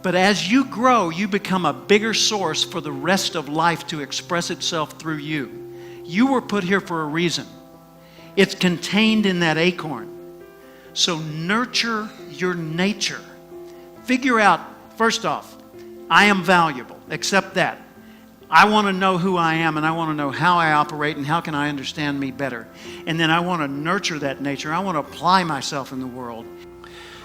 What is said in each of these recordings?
But as you grow, you become a bigger source for the rest of life to express itself through you. You were put here for a reason. It's contained in that acorn. So nurture your nature. Figure out, first off, I am valuable. Accept that. I want to know who I am, and I want to know how I operate and how can I understand me better. And then I want to nurture that nature. I want to apply myself in the world.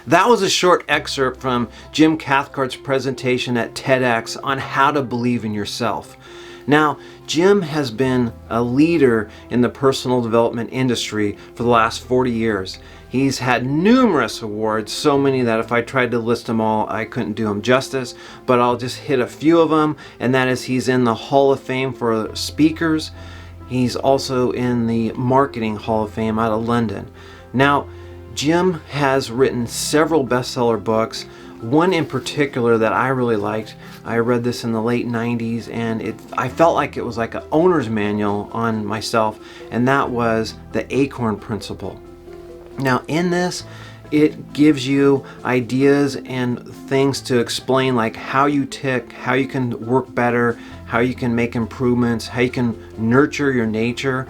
That was a short excerpt from Jim Cathcart's presentation at TEDx on how to believe in yourself. Now, Jim has been a leader in the personal development industry for the last 40 years. He's had numerous awards, so many that if I tried to list them all, I couldn't do them justice, but I'll just hit a few of them, and that is he's in the Hall of Fame for speakers. He's also in the Marketing Hall of Fame out of London. Now, Jim has written several bestseller books. One in particular that I really liked, I read this in the late 90s, and I felt like it was like an owner's manual on myself, and that was the Acorn Principle. Now in this, it gives you ideas and things to explain like how you tick, how you can work better, how you can make improvements, how you can nurture your nature.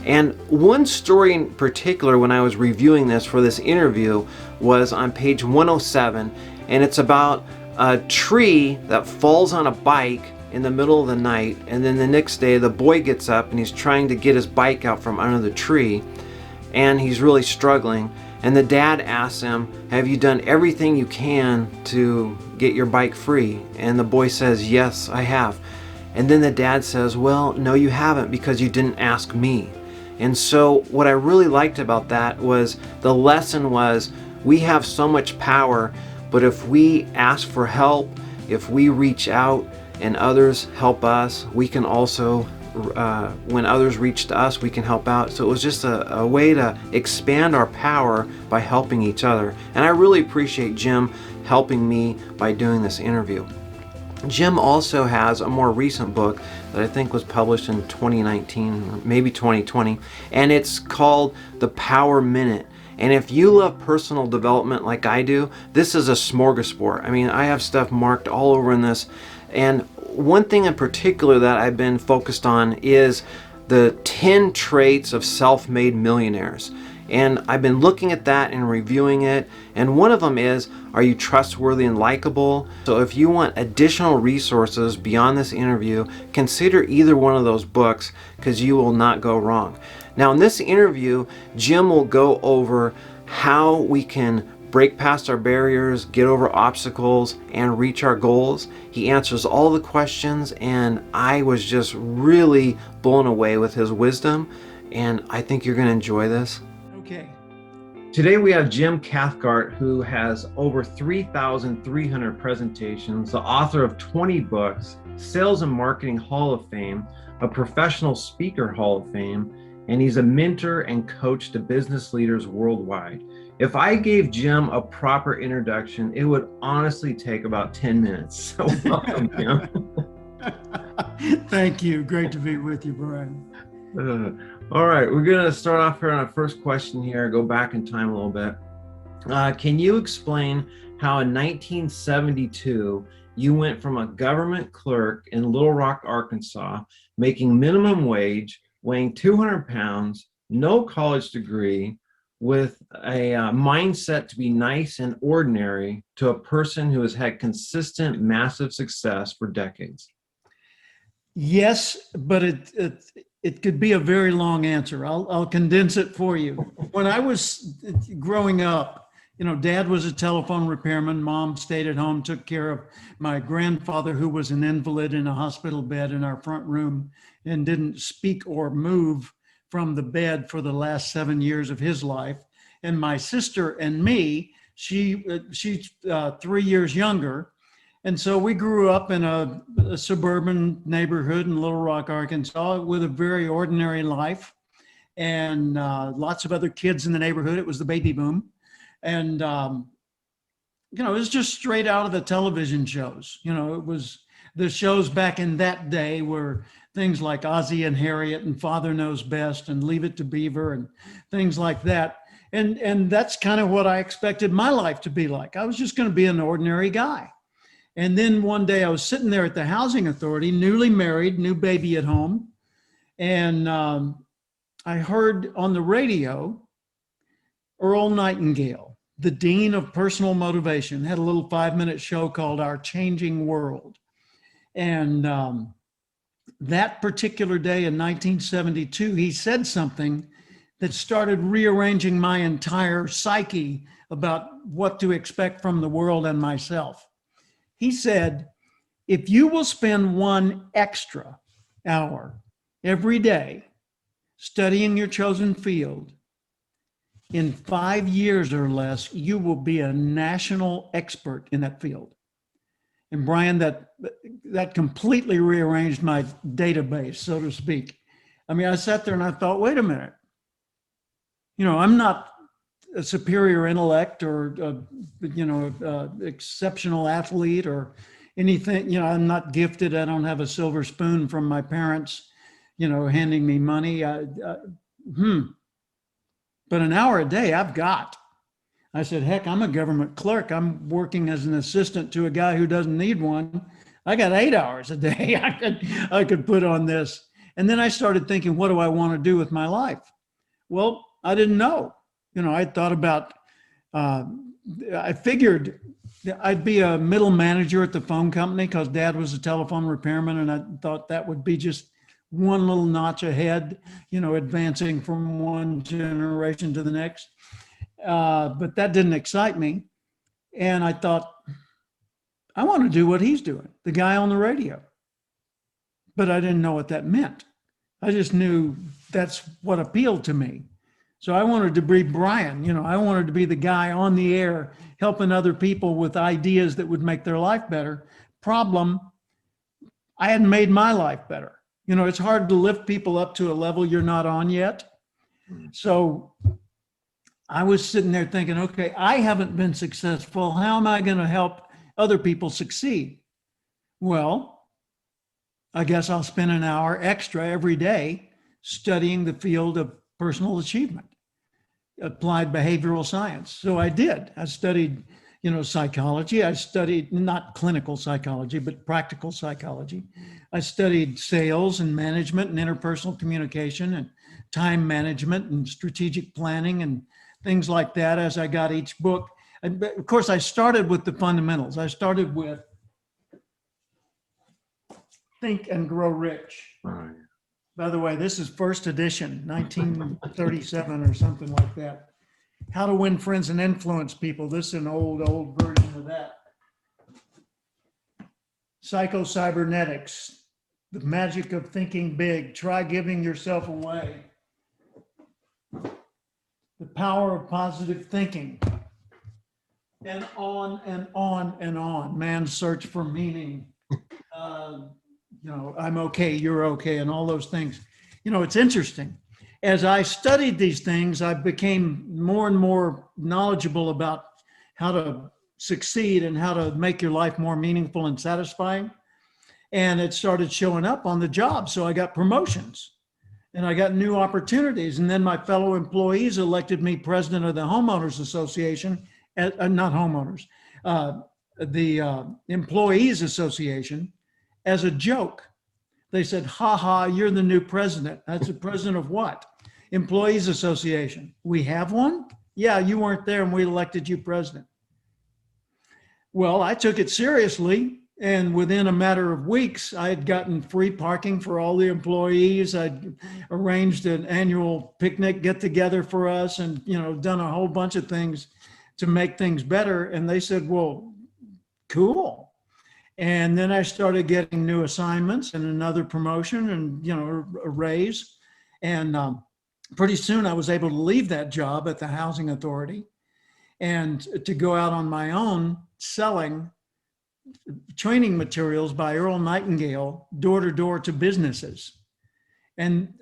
And one story in particular when I was reviewing this for this interview was on page 107, and it's about a tree that falls on a bike in the middle of the night, and then the next day the boy gets up and he's trying to get his bike out from under the tree, and he's really struggling, and the dad asks him, have you done everything you can to get your bike free? And the boy says, yes, I have. And then the dad says, well, no, you haven't, because you didn't ask me. And so what I really liked about that was the lesson was we have so much power, but if we ask for help, if we reach out and others help us, we can also when others reach to us, we can help out. So it was just a way to expand our power by helping each other. And I really appreciate Jim helping me by doing this interview. Jim also has a more recent book that I think was published in 2019 or maybe 2020, and it's called The Power Minute. And if you love personal development like I do, this is a smorgasbord. I mean, I have stuff marked all over in this. And one thing in particular that I've been focused on is the 10 traits of self-made millionaires. And I've been looking at that and reviewing it. And one of them is, are you trustworthy and likable? So if you want additional resources beyond this interview, consider either one of those books because you will not go wrong. Now in this interview, Jim will go over how we can break past our barriers, get over obstacles, and reach our goals. He answers all the questions, and I was just really blown away with his wisdom, and I think you're going to enjoy this. Okay. Today we have Jim Cathcart, who has over 3,300 presentations, the author of 20 books, Sales and Marketing Hall of Fame, a Professional Speaker Hall of Fame, and he's a mentor and coach to business leaders worldwide. If I gave Jim a proper introduction, it would honestly take about 10 minutes. So welcome, Jim. Thank you. Great to be with you, Brian. All right, we're going to start off here on our first question here, go back in time a little bit. Can you explain how in 1972 you went from a government clerk in Little Rock, Arkansas, making minimum wage, weighing 200 pounds, no college degree, with a mindset to be nice and ordinary, to a person who has had consistent, massive success for decades? Yes, but it could be a very long answer. I'll condense it for you. When I was growing up, Dad was a telephone repairman. Mom stayed at home, took care of my grandfather, who was an invalid in a hospital bed in our front room and didn't speak or move from the bed for the last 7 years of his life. And my sister and me, she's 3 years younger. And so we grew up in a suburban neighborhood in Little Rock, Arkansas, with a very ordinary life, and lots of other kids in the neighborhood. It was the baby boom. And, it was just straight out of the television shows. It was the shows back in that day were things like Ozzie and Harriet and Father Knows Best and Leave It to Beaver and things like that. And that's kind of what I expected my life to be like. I was just going to be an ordinary guy. And then one day I was sitting there at the housing authority, newly married, new baby at home. And I heard on the radio, Earl Nightingale, the dean of personal motivation, had a little 5-minute show called Our Changing World. And that particular day in 1972, he said something that started rearranging my entire psyche about what to expect from the world and myself. He said, if you will spend 1 extra hour every day studying your chosen field, in 5 years or less, you will be a national expert in that field. And Brian, that completely rearranged my database, so to speak. I mean, I sat there and I thought, wait a minute. I'm not a superior intellect or, exceptional athlete or anything. I'm not gifted. I don't have a silver spoon from my parents, handing me money. But an hour a day I've got. I said, heck, I'm a government clerk. I'm working as an assistant to a guy who doesn't need one. I got 8 hours a day I could put on this. And then I started thinking, what do I want to do with my life? Well, I didn't know. I thought about, I figured I'd be a middle manager at the phone company because Dad was a telephone repairman. And I thought that would be just one little notch ahead, advancing from one generation to the next. But that didn't excite me. And I thought, I want to do what he's doing, the guy on the radio. But I didn't know what that meant. I just knew that's what appealed to me. So I wanted to be Brian, I wanted to be the guy on the air, helping other people with ideas that would make their life better. Problem, I hadn't made my life better. It's hard to lift people up to a level you're not on yet. So I was sitting there thinking, okay, I haven't been successful. How am I going to help other people succeed? Well, I guess I'll spend an hour extra every day studying the field of personal achievement, applied behavioral science. So I did. I studied, psychology. I studied not clinical psychology, but practical psychology. I studied sales and management and interpersonal communication and time management and strategic planning and things like that as I got each book. And of course, I started with the fundamentals. I started with Think and Grow Rich. By the way, this is first edition, 1937 or something like that. How to Win Friends and Influence People. This is an old version of that. Psycho-Cybernetics, The Magic of Thinking Big. Try Giving Yourself Away. The Power of Positive Thinking. And on and on and on. Man's Search for Meaning. I'm okay, you're okay, and all those things. It's interesting. As I studied these things, I became more and more knowledgeable about how to succeed and how to make your life more meaningful and satisfying. And it started showing up on the job. So I got promotions and I got new opportunities. And then my fellow employees elected me president of the Homeowners Association, not homeowners, the Employees Association, as a joke. They said, ha ha, you're the new president. That's the president of what? Employees Association. We have one? Yeah, you weren't there and we elected you president. Well, I took it seriously. And within a matter of weeks, I had gotten free parking for all the employees. I'd arranged an annual picnic get together for us and, done a whole bunch of things to make things better. And they said, well, cool. And then I started getting new assignments and another promotion and, a raise. And pretty soon I was able to leave that job at the housing authority and to go out on my own selling training materials by Earl Nightingale door to door to businesses. And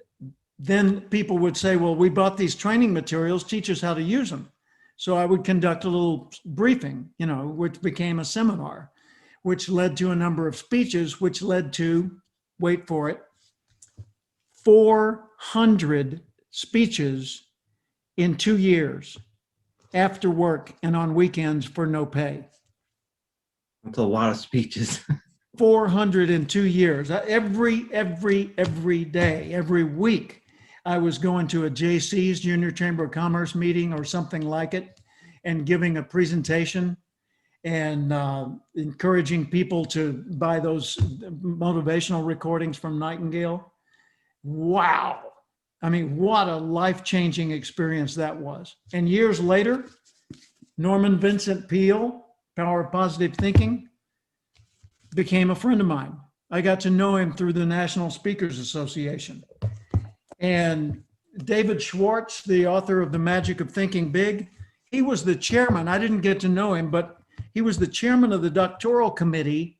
then people would say, well, we bought these training materials, teach us how to use them. So I would conduct a little briefing, which became a seminar, which led to a number of speeches, which led to, wait for it, 400 speeches in 2 years after work and on weekends for no pay. That's a lot of speeches. 400 in 2 years. Every day, every week, I was going to a JC's, Junior Chamber of Commerce meeting or something like it, and giving a presentation and encouraging people to buy those motivational recordings from Nightingale. Wow. I mean, what a life-changing experience that was. And years later, Norman Vincent Peale, Power of Positive Thinking, became a friend of mine. I got to know him through the National Speakers Association. And David Schwartz, the author of The Magic of Thinking Big, he was the chairman. I didn't get to know him, but he was the chairman of the doctoral committee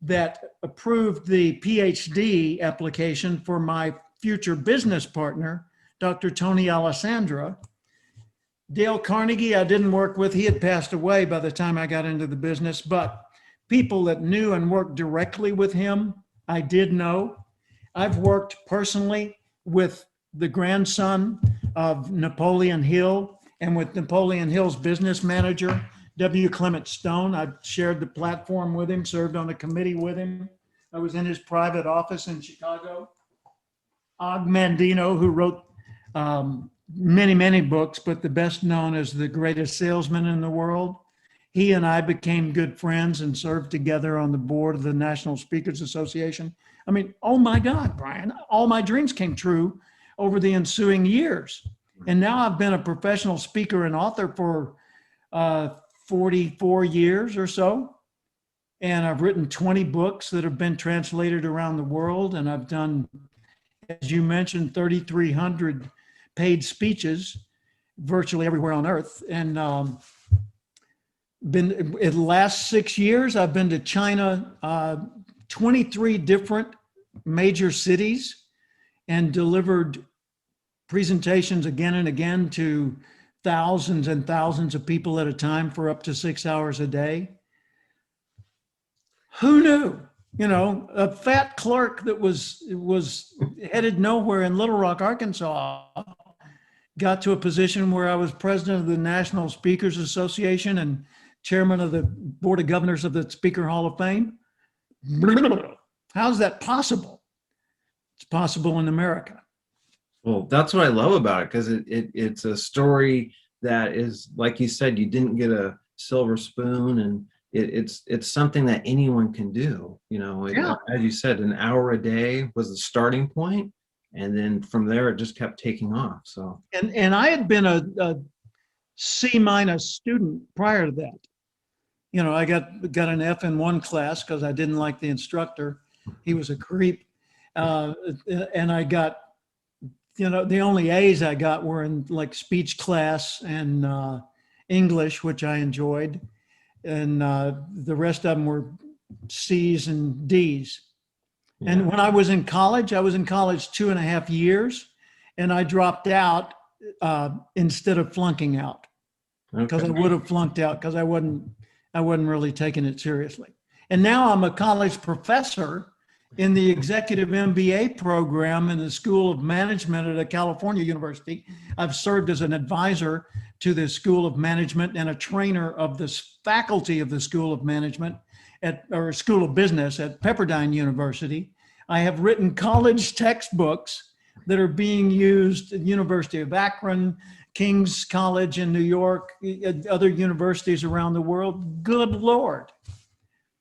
that approved the PhD application for my future business partner, Dr. Tony Alessandra. Dale Carnegie, I didn't work with. He had passed away by the time I got into the business, but people that knew and worked directly with him, I did know. I've worked personally with the grandson of Napoleon Hill and with Napoleon Hill's business manager, W. Clement Stone. I shared the platform with him, served on a committee with him. I was in his private office in Chicago. Og Mandino, who wrote many books, but the best known as the greatest salesman in the world. He and I became good friends and served together on the board of the National Speakers Association. I mean, oh my God, Brian, all my dreams came true over the ensuing years. And now I've been a professional speaker and author for 44 years or so. And I've written 20 books that have been translated around the world. And I've done, as you mentioned, 3,300 paid speeches virtually everywhere on earth. And been in the last 6 years, I've been to China, 23 different major cities, and delivered presentations again and again to thousands and thousands of people at a time for up to 6 hours a day. Who knew? You know, a fat clerk that was headed nowhere in Little Rock, Arkansas, got to a position where I was president of the National Speakers Association and chairman of the board of governors of the Speaker Hall of Fame. How's that possible? It's possible in America. Well, that's what I love about it, because it's a story that is, like you said, you didn't get a silver spoon, and it's something that anyone can do. You know, Yeah. as you said, an hour a day was the starting point, and then from there it just kept taking off. So And I had been a C- student prior to that. You know, I got an F in one class because I didn't like the instructor. He was a creep. And I got, you know, the only A's I got were in like speech class and English, which I enjoyed. And the rest of them were C's and D's. yeah. And when I was in college 2.5 years, and I dropped out instead of flunking out, because I Okay. would have flunked out because I wasn't really taking it seriously. And now I'm a college professor in the executive MBA program in the School of Management at a California university. I've served as an advisor to the School of Management and a trainer of this faculty of the School of Management or School of Business at Pepperdine University. I have written college textbooks that are being used at University of Akron, King's College in New York, other universities around the world. Good Lord.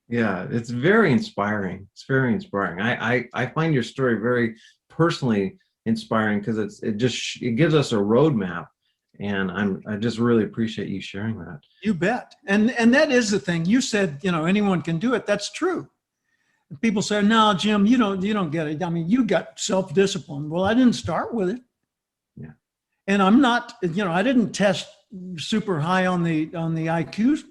Yeah, it's very inspiring. It's very inspiring. I find your story very personally inspiring, because it gives us a roadmap, and I just really appreciate you sharing that. You bet. And that is the thing. You said, you know, anyone can do it. That's true. People say, no, Jim, you don't get it. I mean, you got self-discipline. Well, I didn't start with it. Yeah. And I'm not, you know, I didn't test super high on the IQ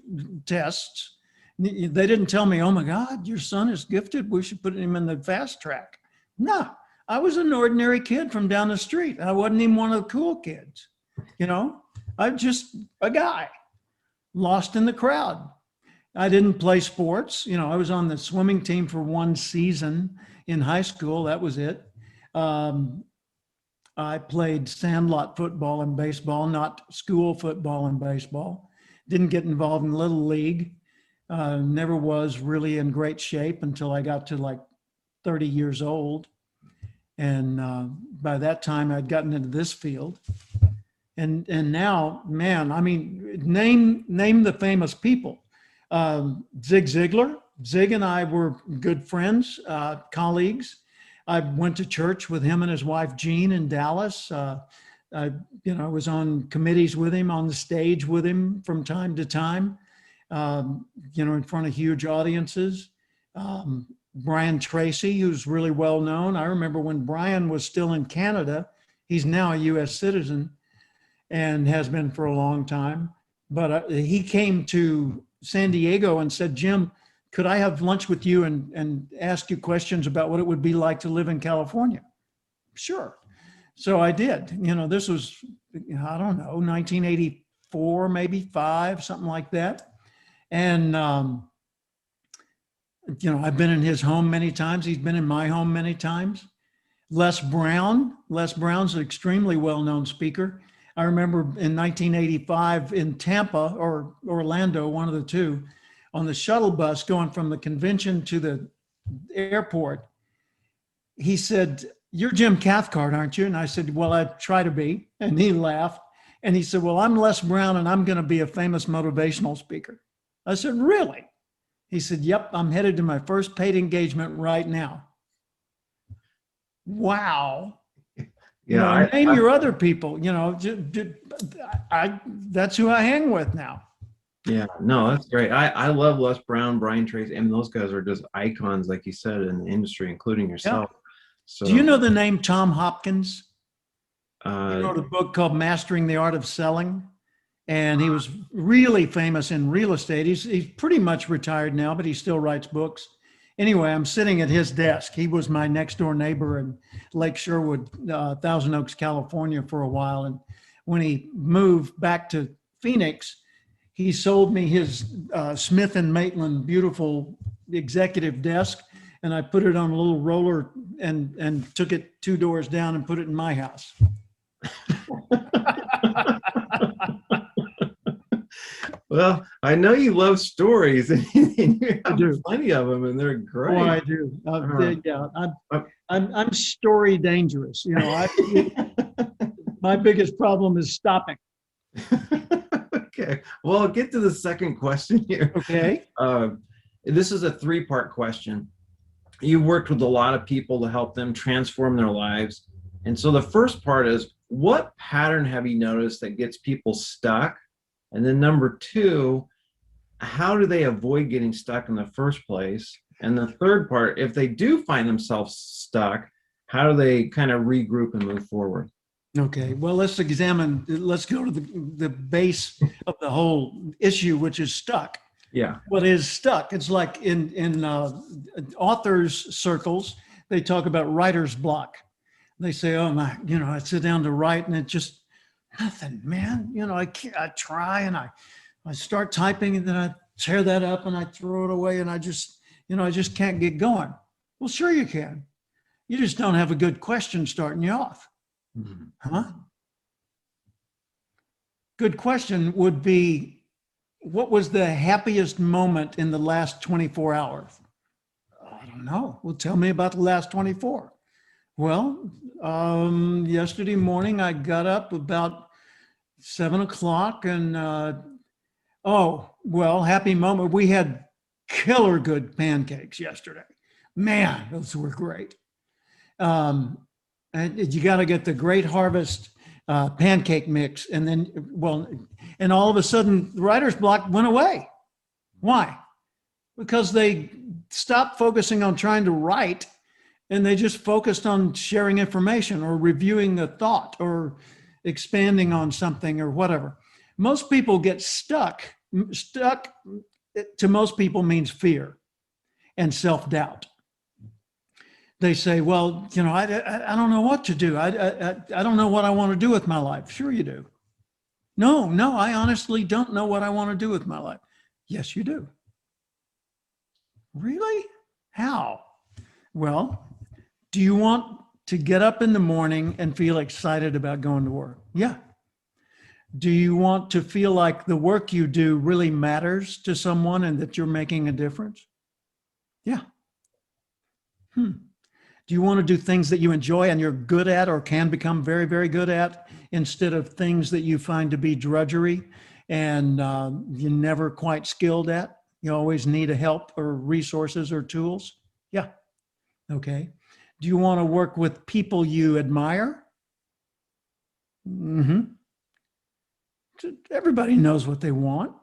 tests. They didn't tell me, oh my God, your son is gifted, we should put him in the fast track. No, I was an ordinary kid from down the street. I wasn't even one of the cool kids. You know, I'm just a guy lost in the crowd. I didn't play sports. You know, I was on the swimming team for one season in high school. That was it. I played sandlot football and baseball, not school football and baseball. Didn't get involved in Little League. Never was really in great shape until I got to like 30 years old. And by that time, I'd gotten into this field. And now, man, I mean, name the famous people. Zig Ziglar. Zig and I were good friends, colleagues. I went to church with him and his wife Jean in Dallas. I was on committees with him, on the stage with him from time to time. In front of huge audiences. Brian Tracy, who's really well known. I remember when Brian was still in Canada. He's now a U.S. citizen and has been for a long time. But he came to San Diego and said, Jim, could I have lunch with you and ask you questions about what it would be like to live in California? Sure. So I did. This was, I don't know, 1984, maybe 5, something like that. And, I've been in his home many times. He's been in my home many times. Les Brown's an extremely well-known speaker. I remember in 1985 in Tampa or Orlando, one of the two, on the shuttle bus going from the convention to the airport, he said, "You're Jim Cathcart, aren't you?" And I said, "Well, I try to be." And he laughed. And he said, "Well, I'm Les Brown and I'm going to be a famous motivational speaker." I said, "Really?" He said, "Yep, I'm headed to my first paid engagement right now." Wow. Yeah. Name your other people, that's who I hang with now. Yeah, no, that's great. I love Les Brown, Brian Tracy, and those guys are just icons, like you said, in the industry, including yourself. Yeah. So, do you know the name Tom Hopkins? He uh, wrote a book called Mastering the Art of Selling. And he was really famous in real estate. He's pretty much retired now, but he still writes books. Anyway, I'm sitting at his desk. He was my next door neighbor in Lake Sherwood, Thousand Oaks, California for a while. And when he moved back to Phoenix, he sold me his Smith and Maitland beautiful executive desk. And I put it on a little roller and took it 2 doors down and put it in my house. well, I know you love stories, and you have do. plenty of them, and they're great. Oh, I do. I'm story dangerous. My biggest problem is stopping. Okay. Well, I'll get to the second question here. Okay. This is a 3-part question. You've worked with a lot of people to help them transform their lives. And so the first part is, what pattern have you noticed that gets people stuck? And then number 2, how do they avoid getting stuck in the first place? And the third part, if they do find themselves stuck, how do they kind of regroup and move forward? Okay. Well, let's go to the base of the whole issue, which is stuck. Yeah. What is stuck? It's like in authors circles, they talk about writer's block. They say, "Oh my, I sit down to write and it just nothing, man. I try and I start typing and then I tear that up and I throw it away and I just can't get going." Well, sure you can. You just don't have a good question starting you off. Mm-hmm. Huh? Good question would be, what was the happiest moment in the last 24 hours? I don't know. Well, tell me about the last 24. Well, yesterday morning I got up about 7 o'clock and, happy moment. We had killer good pancakes yesterday. Man, those were great. And you got to get the Great Harvest pancake mix. And then, and all of a sudden the writer's block went away. Why? Because they stopped focusing on trying to write and they just focused on sharing information or reviewing a thought or expanding on something or whatever. Most people get stuck. Stuck to most people means fear and self-doubt. They say, "Well, I don't know what to do. I don't know what I want to do with my life." Sure you do. No, I honestly don't know what I want to do with my life. Yes, you do. Really? How? Well, do you want to get up in the morning and feel excited about going to work? Yeah. Do you want to feel like the work you do really matters to someone and that you're making a difference? Yeah. Do you want to do things that you enjoy and you're good at or can become very, very good at instead of things that you find to be drudgery and you're never quite skilled at? You always need a help or resources or tools? Yeah. Okay. Do you want to work with people you admire? Mm-hmm. Everybody knows what they want.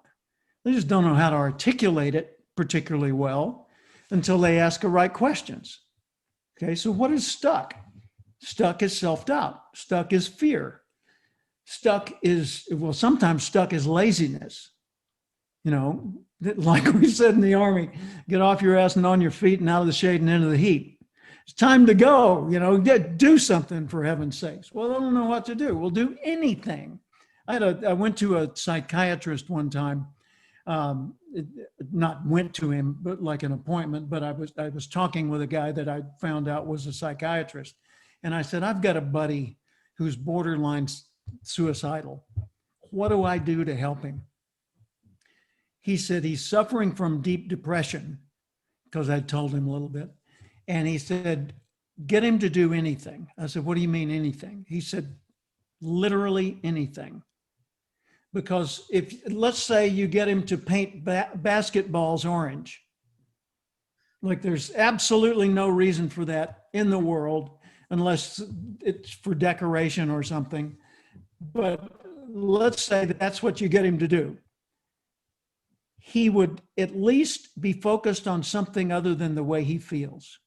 They just don't know how to articulate it particularly well until they ask the right questions. Okay, so what is stuck? Stuck is self-doubt. Stuck is fear. Stuck is, well, sometimes stuck is laziness. You know, like we said in the Army, get off your ass and on your feet and out of the shade and into the heat. It's time to go, you know, do something for heaven's sakes. Well, I don't know what to do. We'll do anything. I went to a psychiatrist one time. Not went to him, but like an appointment. But I was talking with a guy that I found out was a psychiatrist, and I said, I've got a buddy who's borderline suicidal. What do I do to help him? He said he's suffering from deep depression, because I told him a little bit, and he said, get him to do anything. I said, what do you mean anything? He said, literally anything. Because if, let's say you get him to paint basketballs orange, like there's absolutely no reason for that in the world, unless it's for decoration or something. But let's say that that's what you get him to do. He would at least be focused on something other than the way he feels.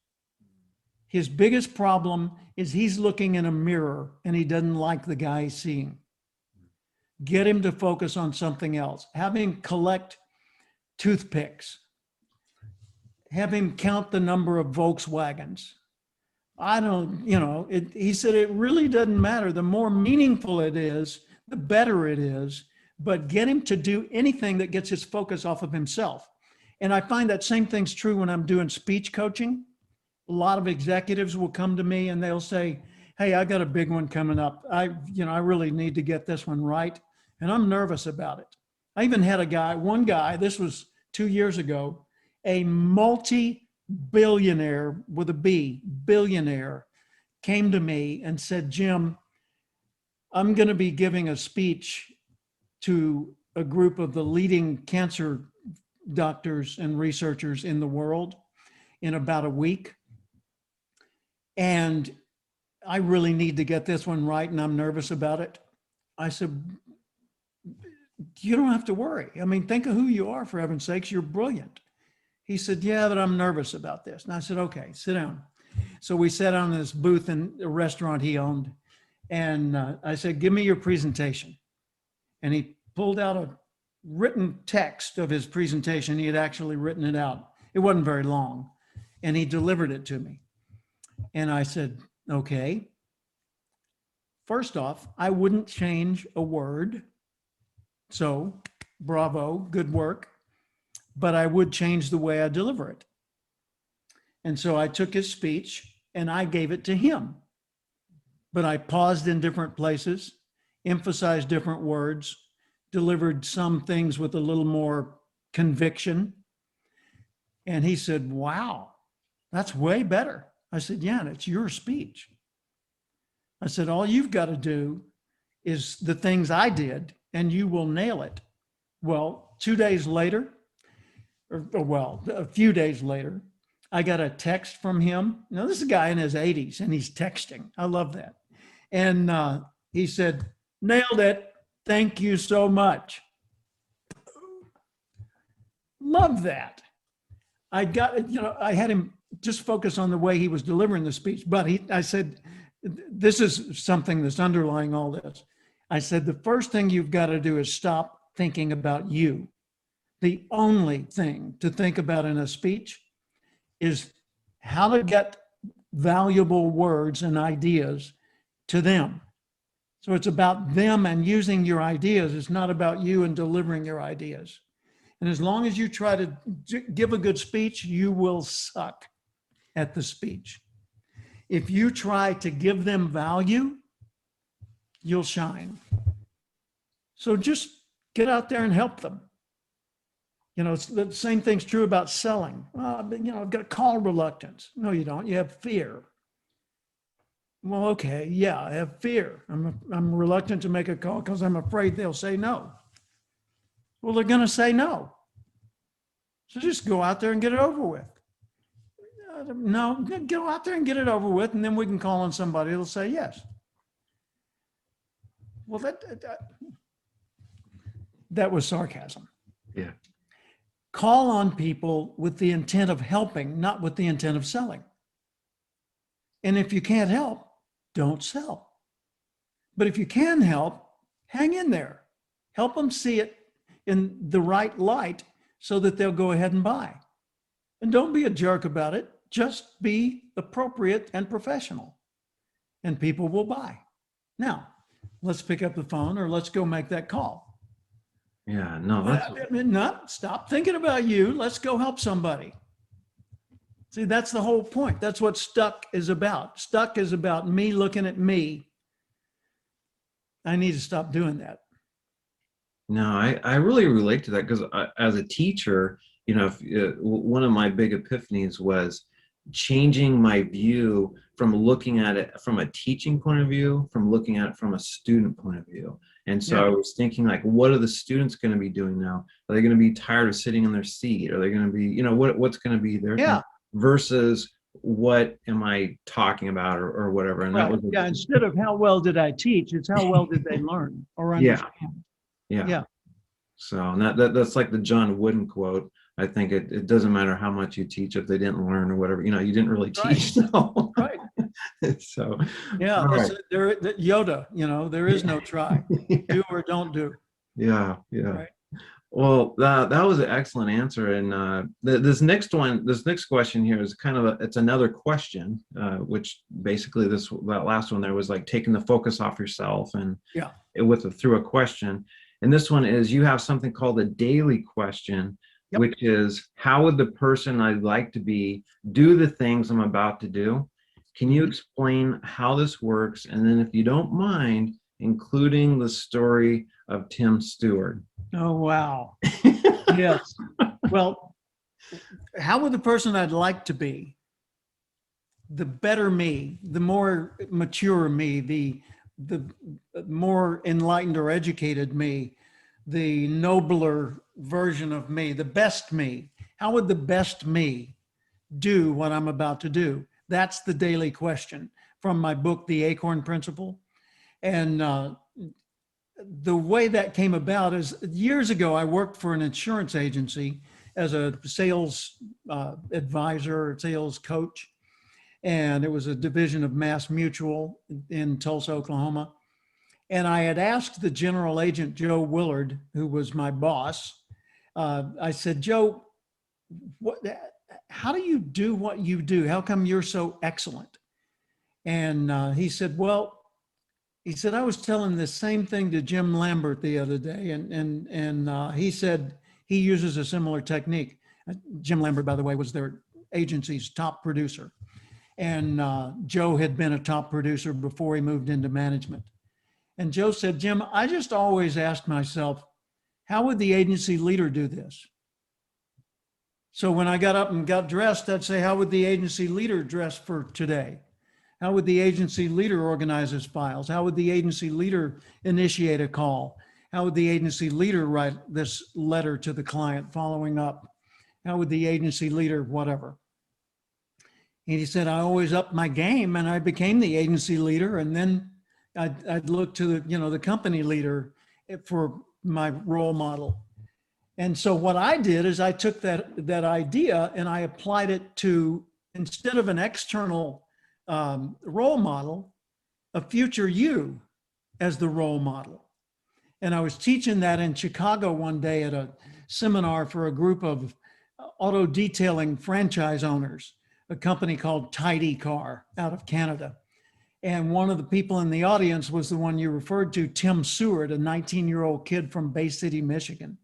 His biggest problem is he's looking in a mirror and he doesn't like the guy he's seeing. Get him to focus on something else. Have him collect toothpicks. Have him count the number of Volkswagens. I don't, you know, he said it really doesn't matter. The more meaningful it is, the better it is. But get him to do anything that gets his focus off of himself. And I find that same thing's true when I'm doing speech coaching. A lot of executives will come to me and they'll say, hey, I got a big one coming up. I really need to get this one right. And I'm nervous about it. I even had one guy, this was 2 years ago, a multi-billionaire with a B, billionaire, came to me and said, Jim, I'm going to be giving a speech to a group of the leading cancer doctors and researchers in the world in about a week. And I really need to get this one right, and I'm nervous about it. I said, you don't have to worry. I mean, think of who you are, for heaven's sakes. You're brilliant. He said, yeah, but I'm nervous about this. And I said, okay, sit down. So we sat down in this booth in a restaurant he owned. And I said, give me your presentation. And he pulled out a written text of his presentation. He had actually written it out. It wasn't very long. And he delivered it to me. And I said, okay. First off, I wouldn't change a word. So, bravo, good work. But I would change the way I deliver it. And so I took his speech and I gave it to him. But I paused in different places, emphasized different words, delivered some things with a little more conviction. And he said, wow, that's way better. I said, yeah, and it's your speech. I said, all you've got to do is the things I did and you will nail it. Well, 2 days later, well, a few days later, I got a text from him. Now, this is a guy in his 80s and he's texting. I love that. And he said, nailed it. Thank you so much. Love that. I had him just focus on the way he was delivering the speech. But I said, this is something that's underlying all this. I said, the first thing you've got to do is stop thinking about you. The only thing to think about in a speech is how to get valuable words and ideas to them. So it's about them and using your ideas. It's not about you and delivering your ideas. And as long as you try to give a good speech, you will suck at the speech. If you try to give them value, you'll shine. So just get out there and help them. It's the same thing's true about selling. Well, I've got call reluctance. No, you don't. You have fear. Well, okay, yeah, I have fear. I'm reluctant to make a call because I'm afraid they'll say no. Well, they're going to say no. So just go out there and get it over with. No, go out there and get it over with, and then we can call on somebody that'll say yes. Well, that was sarcasm. Yeah. Call on people with the intent of helping, not with the intent of selling. And if you can't help, don't sell. But if you can help, hang in there. Help them see it in the right light so that they'll go ahead and buy. And don't be a jerk about it. Just be appropriate and professional, and people will buy. Now, let's pick up the phone or let's go make that call. Yeah, no, that's No, stop thinking about you. Let's go help somebody. See, that's the whole point. That's what stuck is about. Stuck is about me looking at me. I need to stop doing that. no, I really relate to that because as a teacher, one of my big epiphanies was changing my view from looking at it from a teaching point of view, from looking at it from a student point of view. And so I was thinking, like, what are the students going to be doing now? Are they going to be tired of sitting in their seat? Are they going to be, what's going to be their thing versus what am I talking about or whatever? And that was instead of how well did I teach, it's how well did they learn or understand. Yeah. So and that's like the John Wooden quote. I think it doesn't matter how much you teach if they didn't learn or whatever. You didn't really teach. So. Right. So right. Yoda. There is no try. Do or don't do. Yeah. Right. Well, that was an excellent answer. And this next question here is kind of it's another question, which basically that last one there was like taking the focus off yourself and through a question. And this one is, you have something called a daily question, which is, how would the person I'd like to be do the things I'm about to do? Can you explain how this works? And then if you don't mind, including the story of Tim Stewart. Oh, wow. Yes. Well, how would the person I'd like to be, the better me, the more mature me, the more enlightened or educated me, the nobler version of me, the best me, how would the best me do what I'm about to do? That's the daily question from my book, The Acorn Principle. And the way that came about is years ago, I worked for an insurance agency as a sales advisor, sales coach. And it was a division of Mass Mutual in Tulsa, Oklahoma. And I had asked the general agent, Joe Willard, who was my boss, I said, Joe, how do you do what you do? How come you're so excellent? And he said, I was telling the same thing to Jim Lambert the other day. And he said he uses a similar technique. Jim Lambert, by the way, was their agency's top producer. And Joe had been a top producer before he moved into management. And Joe said, Jim, I just always asked myself, how would the agency leader do this? So when I got up and got dressed, I'd say, how would the agency leader dress for today? How would the agency leader organize his files? How would the agency leader initiate a call? How would the agency leader write this letter to the client following up? How would the agency leader, whatever? And he said, I always upped my game and I became the agency leader. And then I'd look to the company leader for my role model. And so what I did is I took that idea and I applied it to, instead of an external role model, a future you as the role model. And I was teaching that in Chicago one day at a seminar for a group of auto detailing franchise owners, a company called Tidy Car out of Canada. And one of the people in the audience was the one you referred to, Tim Stewart, a 19-year-old kid from Bay City, Michigan.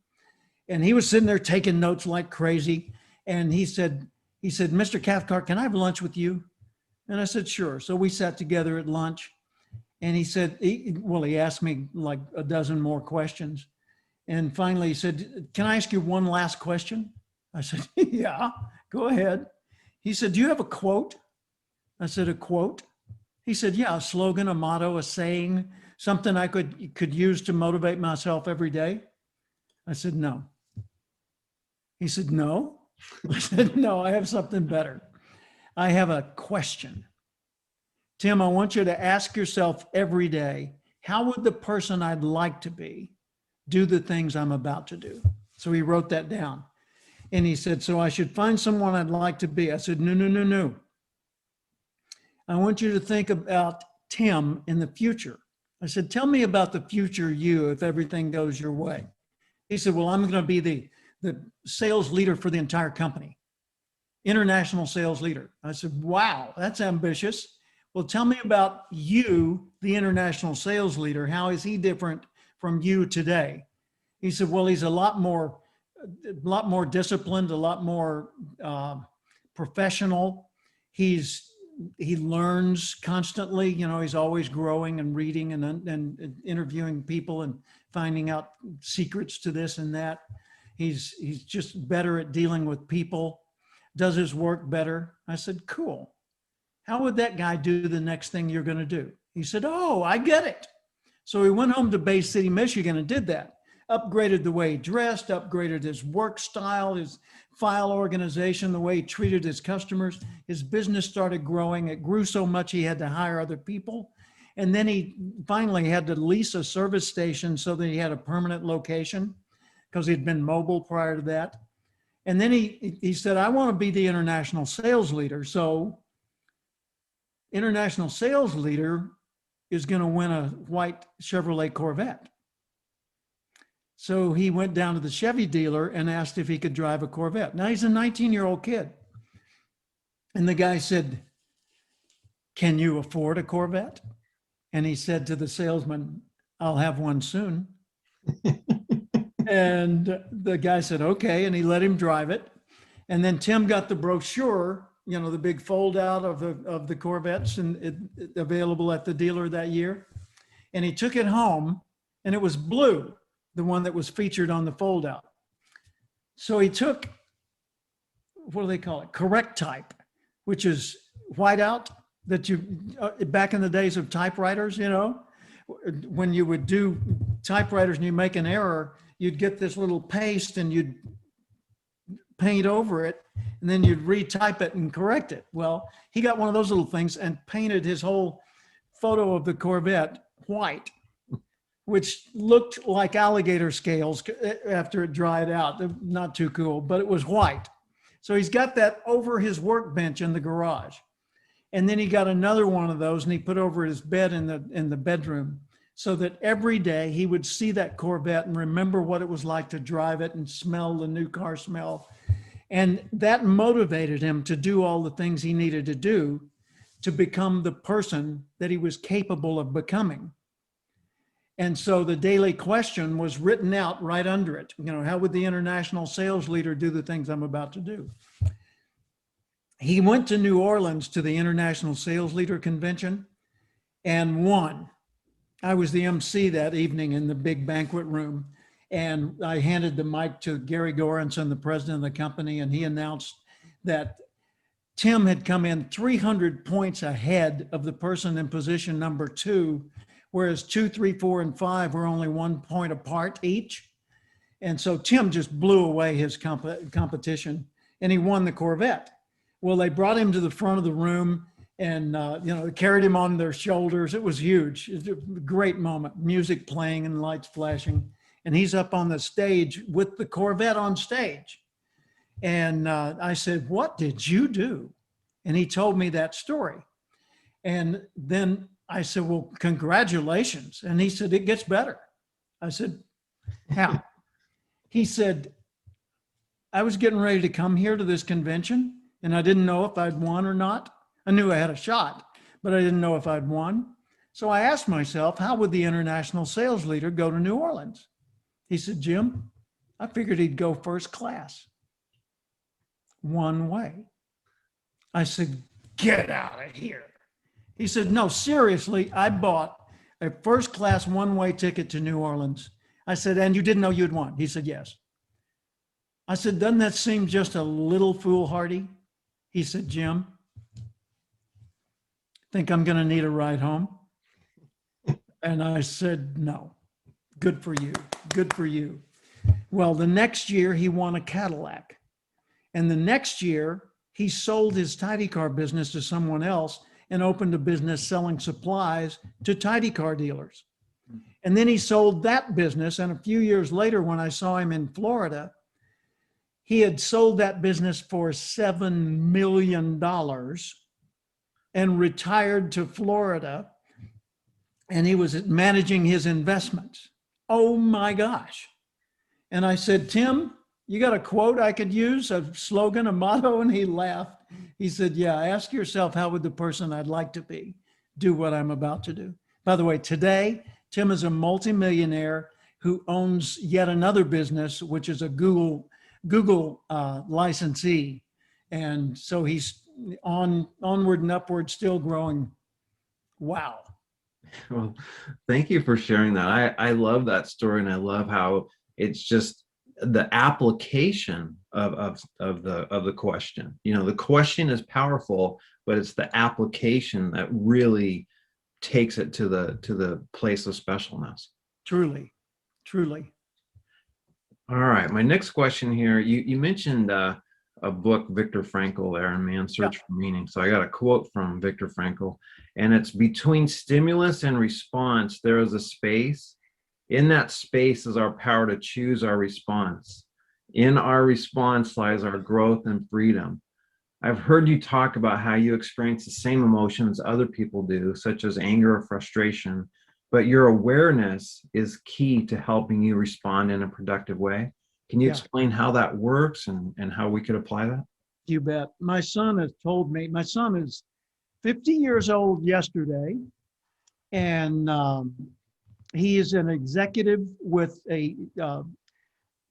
And he was sitting there taking notes like crazy. And he said, Mr. Cathcart, can I have lunch with you? And I said, sure. So we sat together at lunch. And he said, he asked me like a dozen more questions. And finally he said, can I ask you one last question? I said, yeah, go ahead. He said, do you have a quote? I said, a quote? He said, yeah, a slogan, a motto, a saying, something I could use to motivate myself every day. I said, no. He said, no. I said, no, I have something better. I have a question. Tim, I want you to ask yourself every day, how would the person I'd like to be do the things I'm about to do? So he wrote that down. And he said, so I should find someone I'd like to be. I said, no, no, no, no. I want you to think about Tim in the future. I said, tell me about the future you if everything goes your way. He said, well, I'm going to be the sales leader for the entire company, international sales leader. I said, wow, that's ambitious. Well, tell me about you, the international sales leader. How is he different from you today? He said, well, he's a lot more disciplined, a lot more professional. He learns constantly. You know, he's always growing and reading and interviewing people and finding out secrets to this and that. He's just better at dealing with people, does his work better. I said, cool. How would that guy do the next thing you're going to do? He said, oh, I get it. So he went home to Bay City, Michigan and did that. Upgraded the way he dressed, upgraded his work style, his file organization, the way he treated his customers. His business started growing. It grew so much he had to hire other people. And then he finally had to lease a service station so that he had a permanent location because he'd been mobile prior to that. And then he said, I want to be the international sales leader. So international sales leader is going to win a white Chevrolet Corvette. So he went down to the Chevy dealer and asked if he could drive a Corvette. Now he's a 19-year-old kid. And the guy said, can you afford a Corvette? And he said to the salesman, I'll have one soon. And the guy said, okay. And he let him drive it. And then Tim got the brochure, you know, the big fold out of the Corvettes and available at the dealer that year. And he took it home and it was blue, the one that was featured on the fold out. So he took, what do they call it? Correct type, which is whiteout that you, back in the days of typewriters, you know, when you would do typewriters and you make an error, you'd get this little paste and you'd paint over it and then you'd retype it and correct it. Well, he got one of those little things and painted his whole photo of the Corvette white, which looked like alligator scales after it dried out. Not too cool, but it was white. So he's got that over his workbench in the garage. And then he got another one of those and he put over his bed in the bedroom so that every day he would see that Corvette and remember what it was like to drive it and smell the new car smell. And that motivated him to do all the things he needed to do to become the person that he was capable of becoming. And so the daily question was written out right under it. You know, how would the international sales leader do the things I'm about to do? He went to New Orleans to the International Sales Leader Convention and won. I was the MC that evening in the big banquet room, and I handed the mic to Gary Goranson, the president of the company, and he announced that Tim had come in 300 points ahead of the person in position number 2, whereas 2, 3, 4, and 5 were only 1 point apart each. And so Tim just blew away his competition, and he won the Corvette. Well, they brought him to the front of the room and, you know, carried him on their shoulders. It was huge. It was a great moment, music playing and lights flashing. And he's up on the stage with the Corvette on stage. And I said, what did you do? And he told me that story. And then I said, well, congratulations. And he said, it gets better. I said, how? He said, I was getting ready to come here to this convention and I didn't know if I'd won or not. I knew I had a shot, but I didn't know if I'd won. So I asked myself, how would the international sales leader go to New Orleans? He said, Jim, I figured he'd go first class, one way. I said, get out of here. He said, no, seriously, I bought a first class one-way ticket to New Orleans. I said, and you didn't know you'd won? He said, yes. I said, doesn't that seem just a little foolhardy? He said, Jim, think I'm going to need a ride home? And I said, no. Good for you. Good for you. Well, the next year he won a Cadillac. And the next year he sold his tidy car business to someone else and opened a business selling supplies to tidy car dealers. And then he sold that business. And a few years later, when I saw him in Florida, he had sold that business for $7 million and retired to Florida. And he was managing his investments. Oh my gosh. And I said, Tim, you got a quote I could use, a slogan, a motto? And he laughed. He said, yeah, ask yourself, how would the person I'd like to be do what I'm about to do? By the way, today, Tim is a multimillionaire who owns yet another business, which is a Google licensee. And so he's onward and upward, still growing. Wow. Well, thank you for sharing that. I love that story, and I love how it's just the application of the question. You know, the question is powerful, but it's the application that really takes it to the place of specialness. Truly, truly. All right, my next question here. You mentioned a book, Viktor Frankl, there, in Man's Search for Meaning. So I got a quote from Viktor Frankl, and it's, between stimulus and response, there is a space. In that space is our power to choose our response. In our response lies our growth and freedom. I've heard you talk about how you experience the same emotions other people do, such as anger or frustration, but your awareness is key to helping you respond in a productive way. Can you explain how that works and how we could apply that? You bet. My son has told me, my son is 50 years old yesterday, and he is an executive with a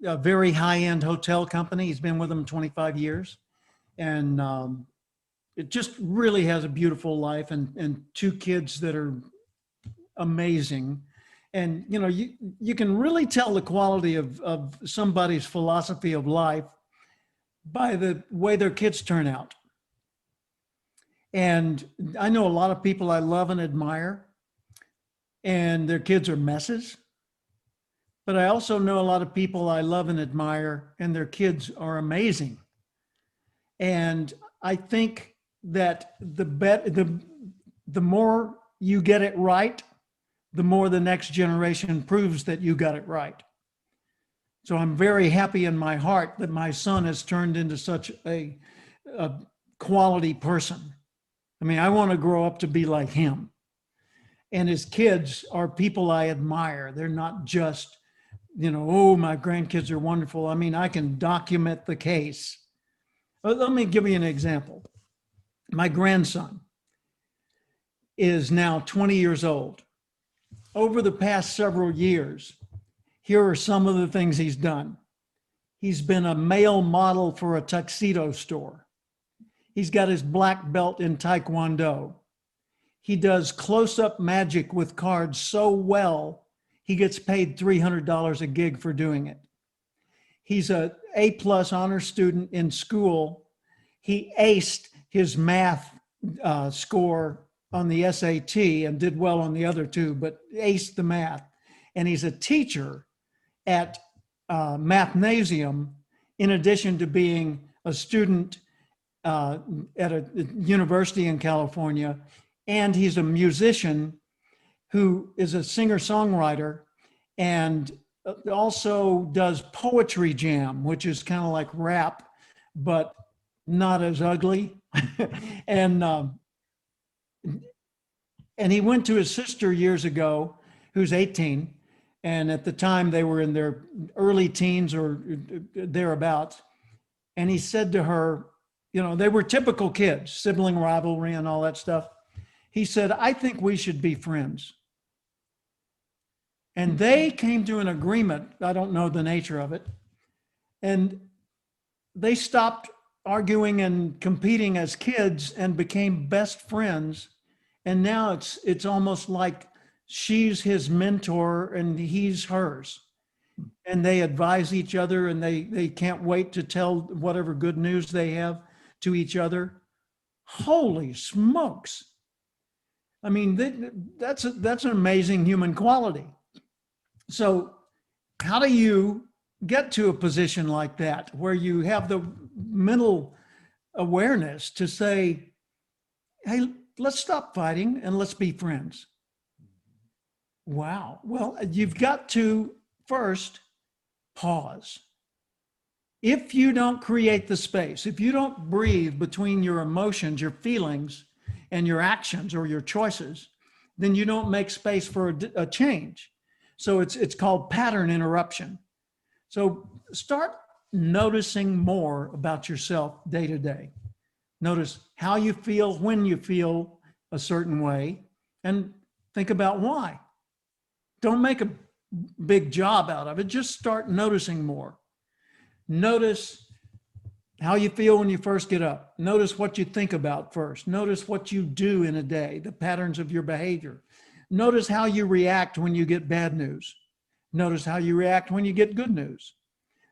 very high-end hotel company. He's been with them 25 years. And it just really has a beautiful life, and two kids that are amazing. And, you know, you can really tell the quality of somebody's philosophy of life by the way their kids turn out. And I know a lot of people I love and admire, and their kids are messes. But I also know a lot of people I love and admire, and their kids are amazing. And I think that the more you get it right, the more the next generation proves that you got it right. So I'm very happy in my heart that my son has turned into such a quality person. I mean, I want to grow up to be like him. And his kids are people I admire. They're not just, you know, oh, my grandkids are wonderful. I mean, I can document the case. Let me give you an example. My grandson is now 20 years old. Over the past several years, here are some of the things he's done. He's been a male model for a tuxedo store. He's got his black belt in Taekwondo. He does close-up magic with cards so well, he gets paid $300 a gig for doing it. He's an A+ honor student in school. He aced his math score on the SAT and did well on the other two, but aced the math. And he's a teacher at Mathnasium, in addition to being a student at a university in California. And he's a musician who is a singer-songwriter and also does poetry jam, which is kind of like rap, but not as ugly. And he went to his sister years ago, who's 18. And at the time they were in their early teens or thereabouts. And he said to her, you know, they were typical kids, sibling rivalry and all that stuff. He said, I think we should be friends. And they came to an agreement. I don't know the nature of it. And they stopped arguing and competing as kids and became best friends. And now it's almost like she's his mentor and he's hers. And they advise each other, and they can't wait to tell whatever good news they have to each other. Holy smokes. I mean, that's an amazing human quality. So how do you get to a position like that where you have the mental awareness to say, hey, let's stop fighting and let's be friends? Wow. Well, you've got to first pause. If you don't create the space, if you don't breathe between your emotions, your feelings, and your actions or your choices, then you don't make space for a change. So it's called pattern interruption. So start noticing more about yourself day to day. Notice how you feel when you feel a certain way, and think about why. Don't make a big job out of it. Just start noticing more. Notice how you feel when you first get up. Notice what you think about first. Notice what you do in a day, the patterns of your behavior. Notice how you react when you get bad news. Notice how you react when you get good news.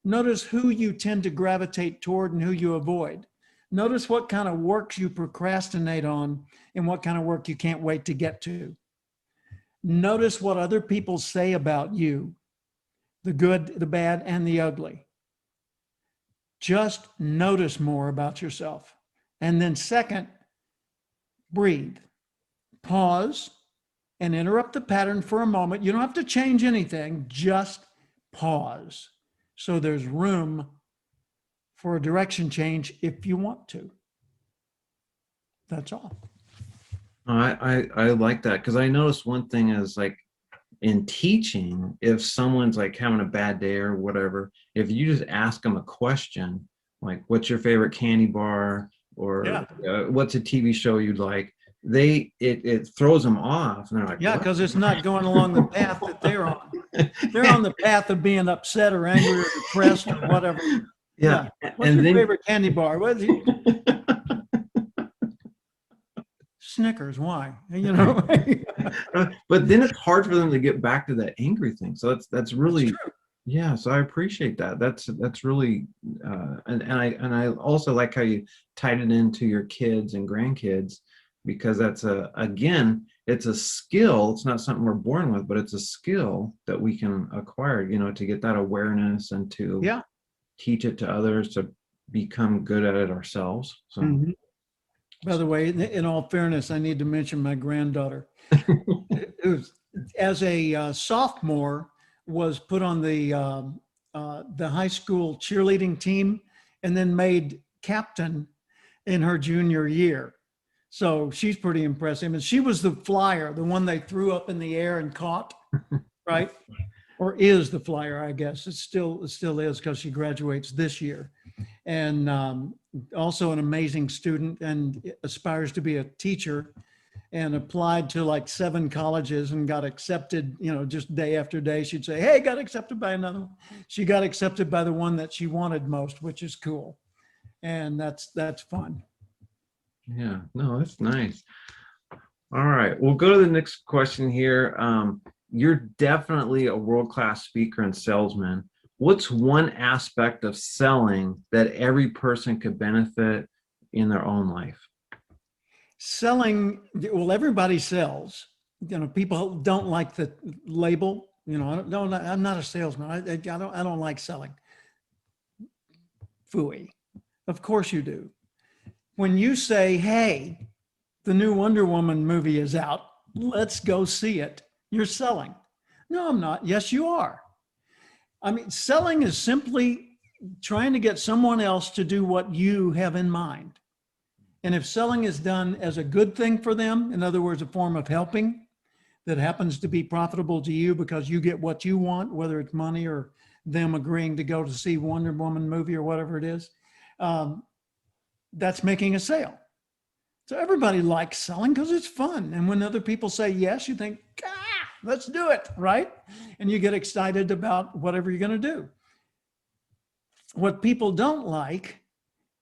Notice who you tend to gravitate toward and who you avoid. Notice what kind of work you procrastinate on and what kind of work you can't wait to get to. Notice what other people say about you, the good, the bad, and the ugly. Just notice more about yourself. And then second, breathe. Pause and interrupt the pattern for a moment. You don't have to change anything, just pause. So there's room for a direction change if you want to. That's all. I like that, because I noticed one thing is, like, in teaching, if someone's like having a bad day or whatever, if you just ask them a question like, what's your favorite candy bar, or what's a TV show you'd like, it throws them off, and they're like, Yeah, what? because it's not going along the path that they're on. They're on the path of being upset or angry or depressed or whatever. Yeah. What's And your then favorite candy bar? Snickers. Why? You know. but then it's hard for them to get back to that angry thing. So that's really, That's true. yeah. So I appreciate that. That's really, and I also like how you tied it into your kids and grandkids, because that's again, it's a skill. It's not something we're born with, but it's a skill that we can acquire, to get that awareness and to teach it to others, to become good at it ourselves. So. Mm-hmm. By the way, in all fairness, I need to mention my granddaughter, who, as a sophomore, was put on the high school cheerleading team, and then made captain in her junior year. So she's pretty impressive. And she was the flyer, the one they threw up in the air and caught, right? Or is the flyer, I guess. It still is, because she graduates this year. And also an amazing student, and aspires to be a teacher, and applied to like 7 colleges and got accepted, just day after day. She'd say, hey, got accepted by another one. She got accepted by the one that she wanted most, which is cool. And that's fun. Yeah, no, that's nice. All right, we'll go to the next question here. You're definitely a world-class speaker and salesman. What's one aspect of selling that every person could benefit in their own life? Selling, well, everybody sells. People don't like the label. I'm not a salesman. I don't like selling. Phooey. Of course you do. When you say, hey, the new Wonder Woman movie is out, let's go see it, you're selling. No, I'm not. Yes, you are. I mean, selling is simply trying to get someone else to do what you have in mind. And if selling is done as a good thing for them, in other words, a form of helping that happens to be profitable to you because you get what you want, whether it's money or them agreeing to go to see Wonder Woman movie or whatever it is, that's making a sale. So everybody likes selling because it's fun. And when other people say yes, you think, let's do it, right? And you get excited about whatever you're going to do. What people don't like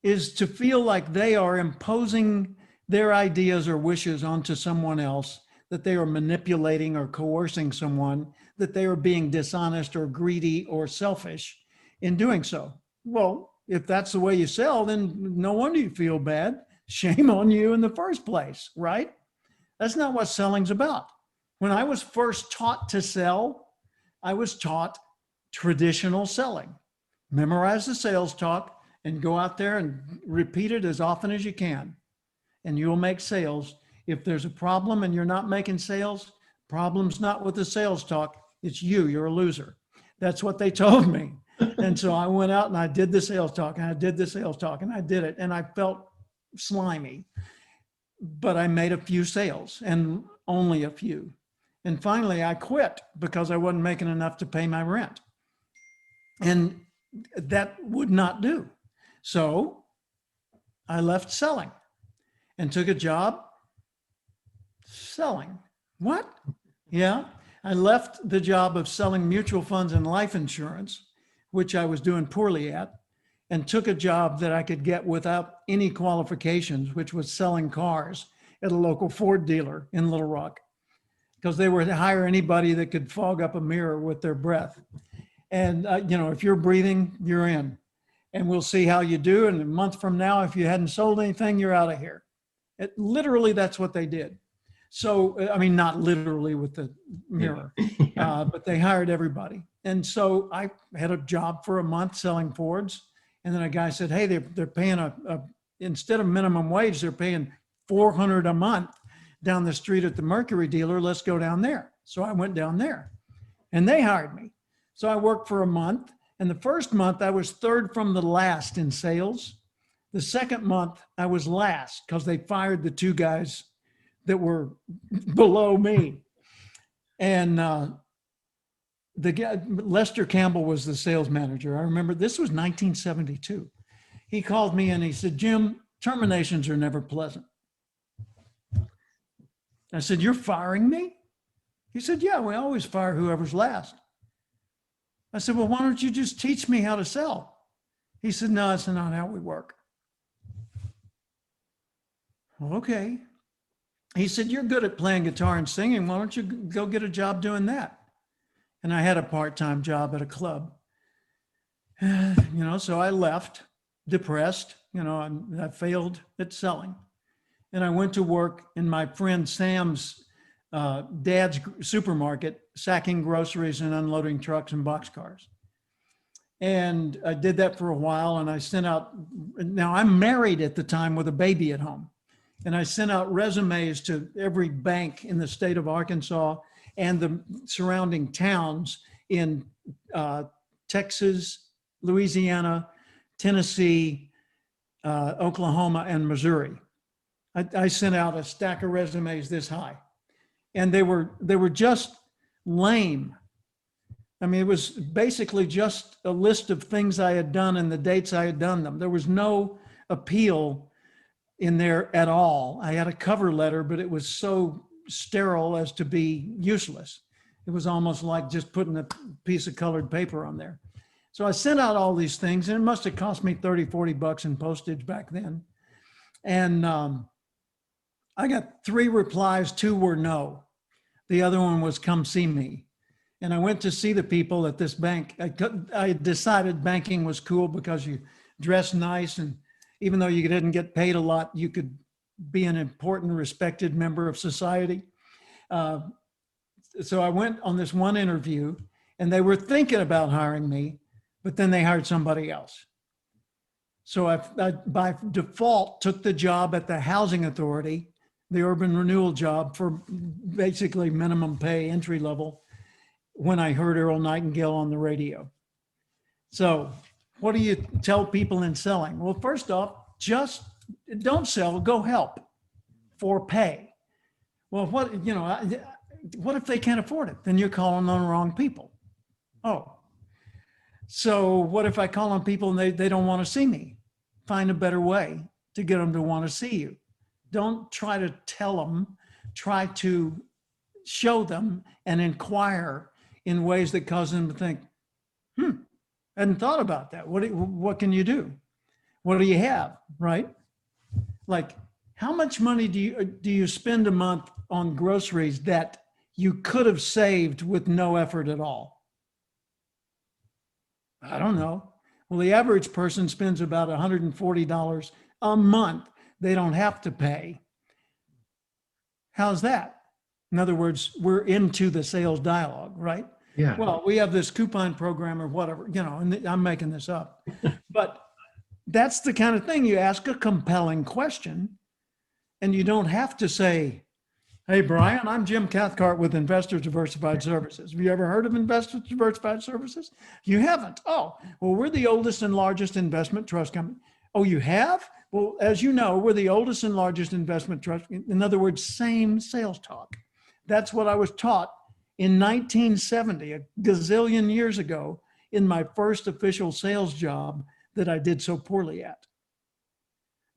is to feel like they are imposing their ideas or wishes onto someone else that they are manipulating or coercing someone, that they are being dishonest or greedy or selfish in doing so. Well, if that's the way you sell, then no wonder you feel bad. Shame on you in the first place, right? That's not what selling's about. When I was first taught to sell, I was taught traditional selling. Memorize the sales talk and go out there and repeat it as often as you can, and you'll make sales. If there's a problem and you're not making sales, problem's not with the sales talk, it's you, you're a loser. That's what they told me. And so I went out and I did the sales talk, and I did the sales talk, and I did it, and I felt slimy, but I made a few sales, and only a few. And finally I quit because I wasn't making enough to pay my rent. And that would not do. So I left selling and took a job selling. What? Yeah. I left the job of selling mutual funds and life insurance, which I was doing poorly at, and took a job that I could get without any qualifications, which was selling cars at a local Ford dealer in Little Rock, because they would hire anybody that could fog up a mirror with their breath. And, if you're breathing, you're in. And we'll see how you do. And a month from now, if you hadn't sold anything, you're out of here. Literally, that's what they did. So, I mean, not literally with the mirror, but they hired everybody. And so I had a job for a month selling Fords. And then a guy said, hey, they're paying instead of minimum wage, they're paying $400 a month down the street at the Mercury dealer. Let's go down there. So I went down there and they hired me. So I worked for a month, and the first month I was third from the last in sales. The second month I was last because they fired the two guys that were below me. And the guy, Lester Campbell, was the sales manager. I remember this was 1972. He called me and he said, Jim, terminations are never pleasant. I said, you're firing me? He said, yeah, we always fire whoever's last. I said, well, why don't you just teach me how to sell? He said, no, that's not how we work. Well, okay. He said, you're good at playing guitar and singing. Why don't you go get a job doing that? And I had a part-time job at a club. So I left depressed, I failed at selling. And I went to work in my friend Sam's dad's supermarket, sacking groceries and unloading trucks and boxcars. And I did that for a while, and I sent out, now I'm married at the time with a baby at home. And I sent out resumes to every bank in the state of Arkansas and the surrounding towns in Texas, Louisiana, Tennessee, Oklahoma, and Missouri. I sent out a stack of resumes this high, and they were just lame. I mean, it was basically just a list of things I had done and the dates I had done them. There was no appeal in there at all. I had a cover letter, but it was so sterile as to be useless. It was almost like just putting a piece of colored paper on there. So I sent out all these things, and it must have cost me $30-40 in postage back then. And I got 3 replies, 2 were no. The other one was come see me. And I went to see the people at this bank. I decided banking was cool because you dress nice, and even though you didn't get paid a lot, you could be an important, respected member of society. So I went on this one interview, and they were thinking about hiring me, but then they hired somebody else. So I by default took the job at the housing authority, the urban renewal job, for basically minimum pay, entry level, when I heard Earl Nightingale on the radio. So what do you tell people in selling? Well, first off, just don't sell, go help for pay. Well, what if they can't afford it? Then you're calling on the wrong people. Oh, so what if I call on people and they don't want to see me? Find a better way to get them to want to see you. Don't try to tell them, try to show them and inquire in ways that cause them to think, I hadn't thought about that. What can you do? What do you have, right? Like, how much money do you spend a month on groceries that you could have saved with no effort at all? I don't know. Well, the average person spends about $140 a month they don't have to pay. How's that? In other words, we're into the sales dialogue, right? Yeah. Well, we have this coupon program or whatever, and I'm making this up. But that's the kind of thing, you ask a compelling question and you don't have to say, hey, Brian, I'm Jim Cathcart with Investors Diversified Services. Have you ever heard of Investors Diversified Services? You haven't. Oh, well, we're the oldest and largest investment trust company. Oh, you have? Well, as you know, we're the oldest and largest investment trust. In other words, same sales talk. That's what I was taught in 1970, a gazillion years ago, in my first official sales job that I did so poorly at.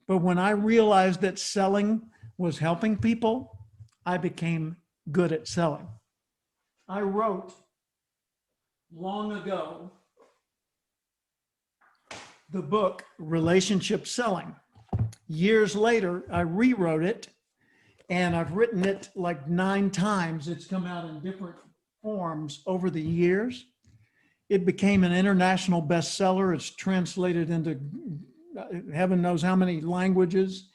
But when I realized that selling was helping people, I became good at selling. I wrote long ago the book Relationship Selling. Years later, I rewrote it, and I've written it like 9 times. It's come out in different forms over the years. It became an international bestseller. It's translated into heaven knows how many languages.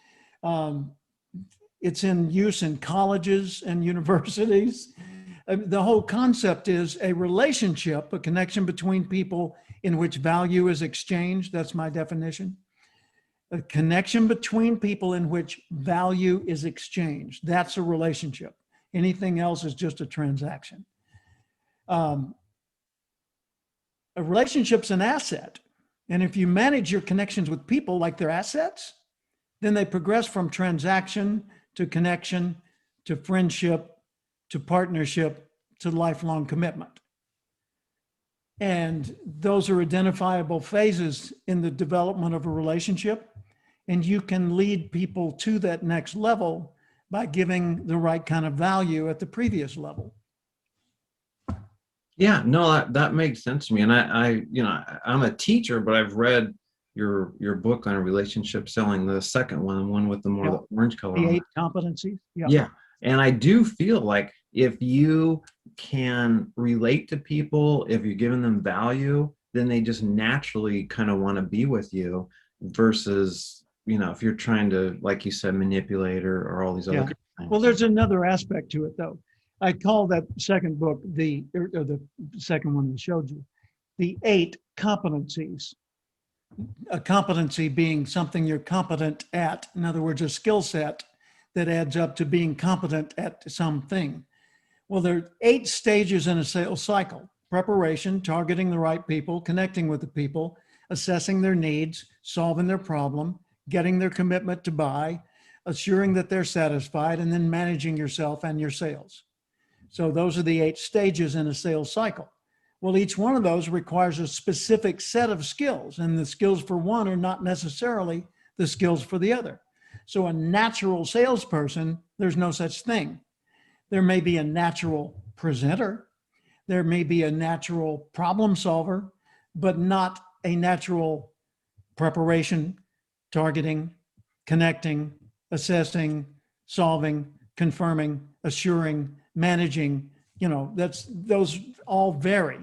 It's in use in colleges and universities. The whole concept is a relationship, a connection between people in which value is exchanged. That's my definition. A connection between people in which value is exchanged. That's a relationship. Anything else is just a transaction. A relationship's an asset. And if you manage your connections with people like they're assets, then they progress from transaction to connection, to friendship, to partnership, to lifelong commitment. And those are identifiable phases in the development of a relationship. And you can lead people to that next level by giving the right kind of value at the previous level. Yeah, no, that makes sense to me. And I'm a teacher, but I've read your book on relationship selling, the second one with the more the orange color. The on 8 competencies. Yeah. And I do feel like if you can relate to people, if you're giving them value, then they just naturally kind of want to be with you versus, if you're trying to, like you said, manipulate or all these other kind of things. Well, there's another aspect to it, though. I call that second book, the second one I showed you, the 8 competencies. A competency being something you're competent at. In other words, a skill set that adds up to being competent at something. Well, there are 8 stages in a sales cycle: preparation, targeting the right people, connecting with the people, assessing their needs, solving their problem, getting their commitment to buy, assuring that they're satisfied, and then managing yourself and your sales. So those are the 8 stages in a sales cycle. Well, each one of those requires a specific set of skills, and the skills for one are not necessarily the skills for the other. So a natural salesperson, there's no such thing. There may be a natural presenter, there may be a natural problem solver, but not a natural preparation, targeting, connecting, assessing, solving, confirming, assuring, managing. Those all vary.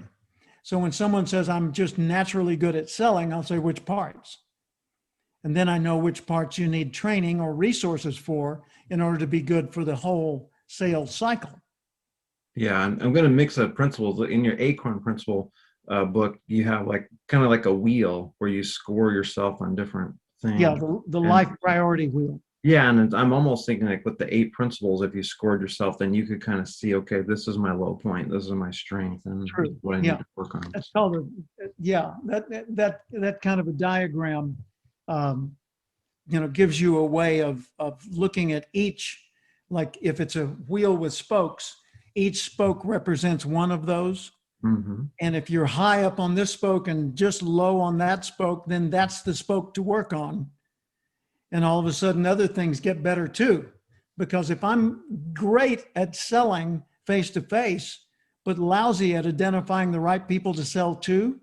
So when someone says, I'm just naturally good at selling, I'll say, which parts? And then I know which parts you need training or resources for in order to be good for the whole sales cycle. Yeah, I'm going to mix up principles. In your Acorn principle book, you have kind of like a wheel where you score yourself on different things. Yeah, the life priority wheel. Yeah, and I'm almost thinking like with the 8 principles, if you scored yourself, then you could kind of see, okay, this is my low point, this is my strength, and what I need to work on. That's called that kind of a diagram, gives you a way of looking at each, like if it's a wheel with spokes, each spoke represents one of those. Mm-hmm. And if you're high up on this spoke and just low on that spoke, then that's the spoke to work on. And all of a sudden, other things get better too. Because if I'm great at selling face to face, but lousy at identifying the right people to sell to,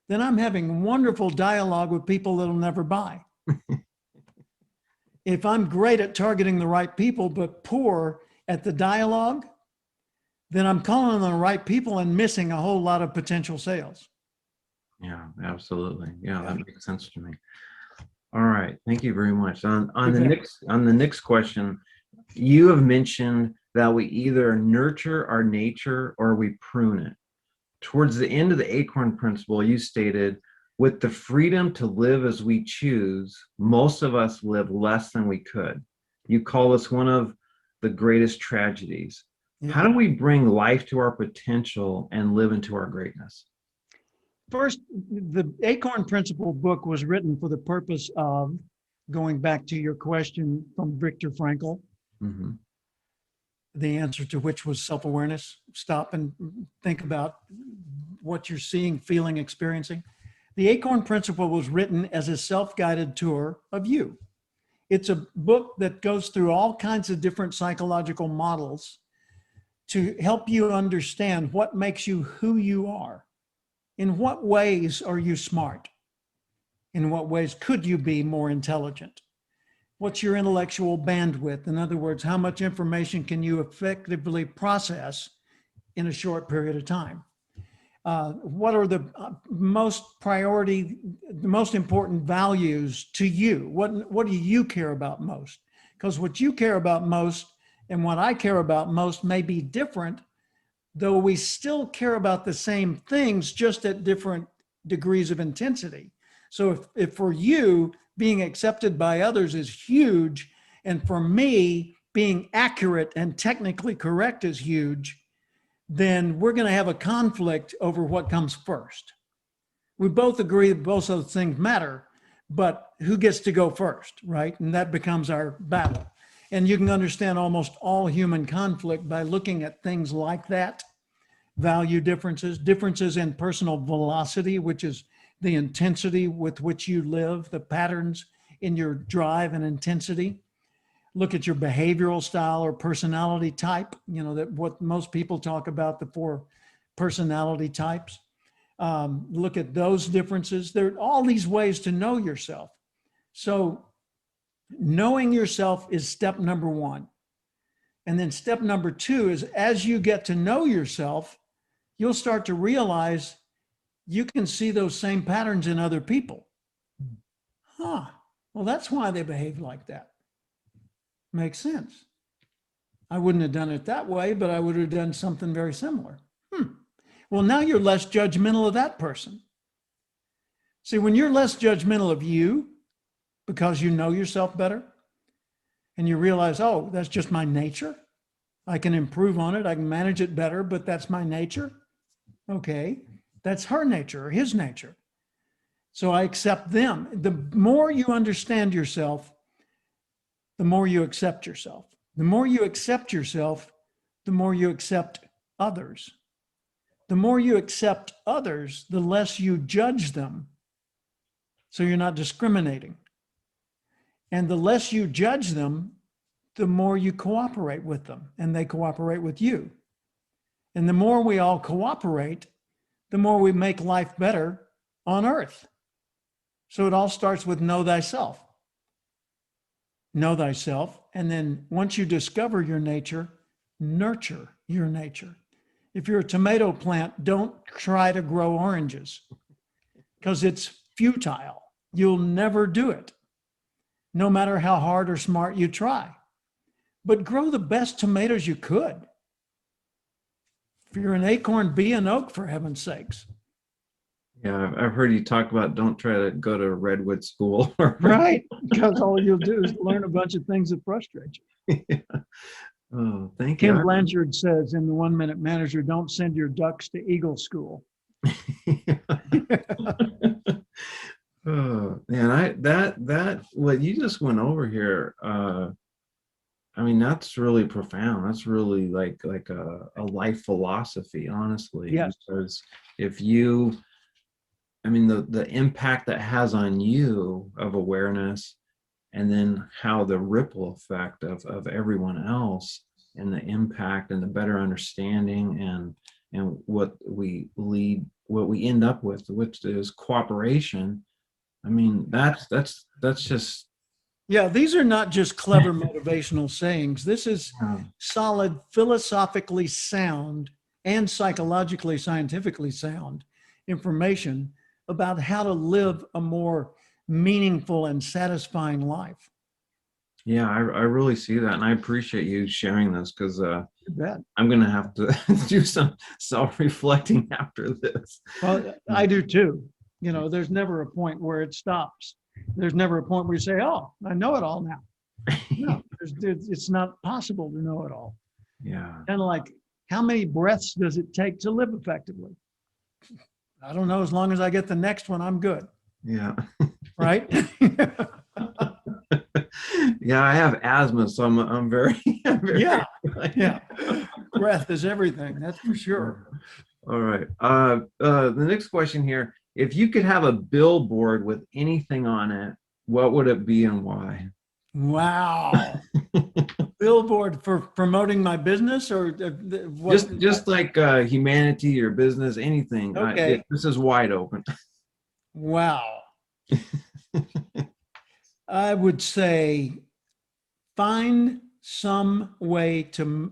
then I'm having wonderful dialogue with people that'll never buy. If I'm great at targeting the right people, but poor at the dialogue, then I'm calling on the right people and missing a whole lot of potential sales. Yeah, absolutely. Yeah, Yeah. that makes sense to me. All right, thank you very much. On You bet. the next question, you have mentioned that we either nurture our nature or we prune it. Towards the end of the Acorn principle, you stated, with the freedom to live as we choose, most of us live less than we could. You call this one of the greatest tragedies. Yeah. How do we bring life to our potential and live into our greatness? First, the Acorn Principle book was written for the purpose of, going back to your question from Viktor Frankl, Mhm. the answer to which was self-awareness. Stop and think about what you're seeing, feeling, experiencing. The Acorn Principle was written as a self-guided tour of you. It's a book that goes through all kinds of different psychological models to help you understand what makes you who you are. In what ways are you smart? In what ways could you be more intelligent? What's your intellectual bandwidth? In other words, how much information can you effectively process in a short period of time? What are the most important values to you? What do you care about most? Because what you care about most and what I care about most may be different, though we still care about the same things, just at different degrees of intensity. So if for you, being accepted by others is huge, and for me, being accurate and technically correct is huge, then we're going to have a conflict over what comes first. We both agree that both of those things matter, but who gets to go first, right? And that becomes our battle. And you can understand almost all human conflict by looking at things like that: value differences, differences in personal velocity, which is the intensity with which you live, the patterns in your drive and intensity. Look at your behavioral style or personality type, that what most people talk about, the 4 personality types. Look at those differences. There are all these ways to know yourself. So knowing yourself is step number 1. And then step number 2 is, as you get to know yourself, you'll start to realize you can see those same patterns in other people. Well, that's why they behave like that. Makes sense. I wouldn't have done it that way, but I would have done something very similar. Well, now you're less judgmental of that person. See, when you're less judgmental of you because you know yourself better and you realize, oh, that's just my nature. I can improve on it. I can manage it better, but that's my nature. Okay, that's her nature or his nature. So I accept them. The more you understand yourself, the more you accept yourself. The more you accept yourself, the more you accept others. The more you accept others, the less you judge them. So you're not discriminating. And the less you judge them, the more you cooperate with them and they cooperate with you. And the more we all cooperate, the more we make life better on earth. So it all starts with know thyself. Know thyself. And then once you discover your nature, nurture your nature. If you're a tomato plant, don't try to grow oranges because it's futile. You'll never do it, no matter how hard or smart you try. But grow the best tomatoes you could. If you're an acorn, be an oak, for heaven's sakes. Yeah, I've heard you talk about don't try to go to Redwood School. Right, because all you'll do is learn a bunch of things that frustrate you. Yeah. Oh, thank Kim you. Blanchard says in the 1 Minute Manager, don't send your ducks to Eagle School. Oh, man, that what you just went over here, I mean, that's really profound. That's really like a life philosophy, honestly. Yes. Because if you, I mean, the impact that has on you of awareness, and then how the ripple effect of everyone else, and the impact and the better understanding and what we end up with, which is cooperation. I mean, that's just Yeah, these are not just clever motivational sayings. This is solid, philosophically sound and psychologically, scientifically sound information about how to live a more meaningful and satisfying life. Yeah, I really see that, and I appreciate you sharing this because You bet. I'm gonna have to do some self-reflecting after this. Well, I do too. You know, there's never a point where it stops. There's never a point where you say, "Oh, I know it all now." No, it's not possible to know it all. Yeah. Kind of like, how many breaths does it take to live effectively? I don't know. As long as I get the next one, I'm good. Yeah. Right? Yeah, I have asthma, so I'm very, Yeah. Yeah. Breath is everything. That's for sure. All right. The next question here: if you could have a billboard with anything on it, what would it be and why? Wow. Billboard for promoting my business or what? Just like humanity or business, anything. Okay. This is wide open. Wow. I would say find some way to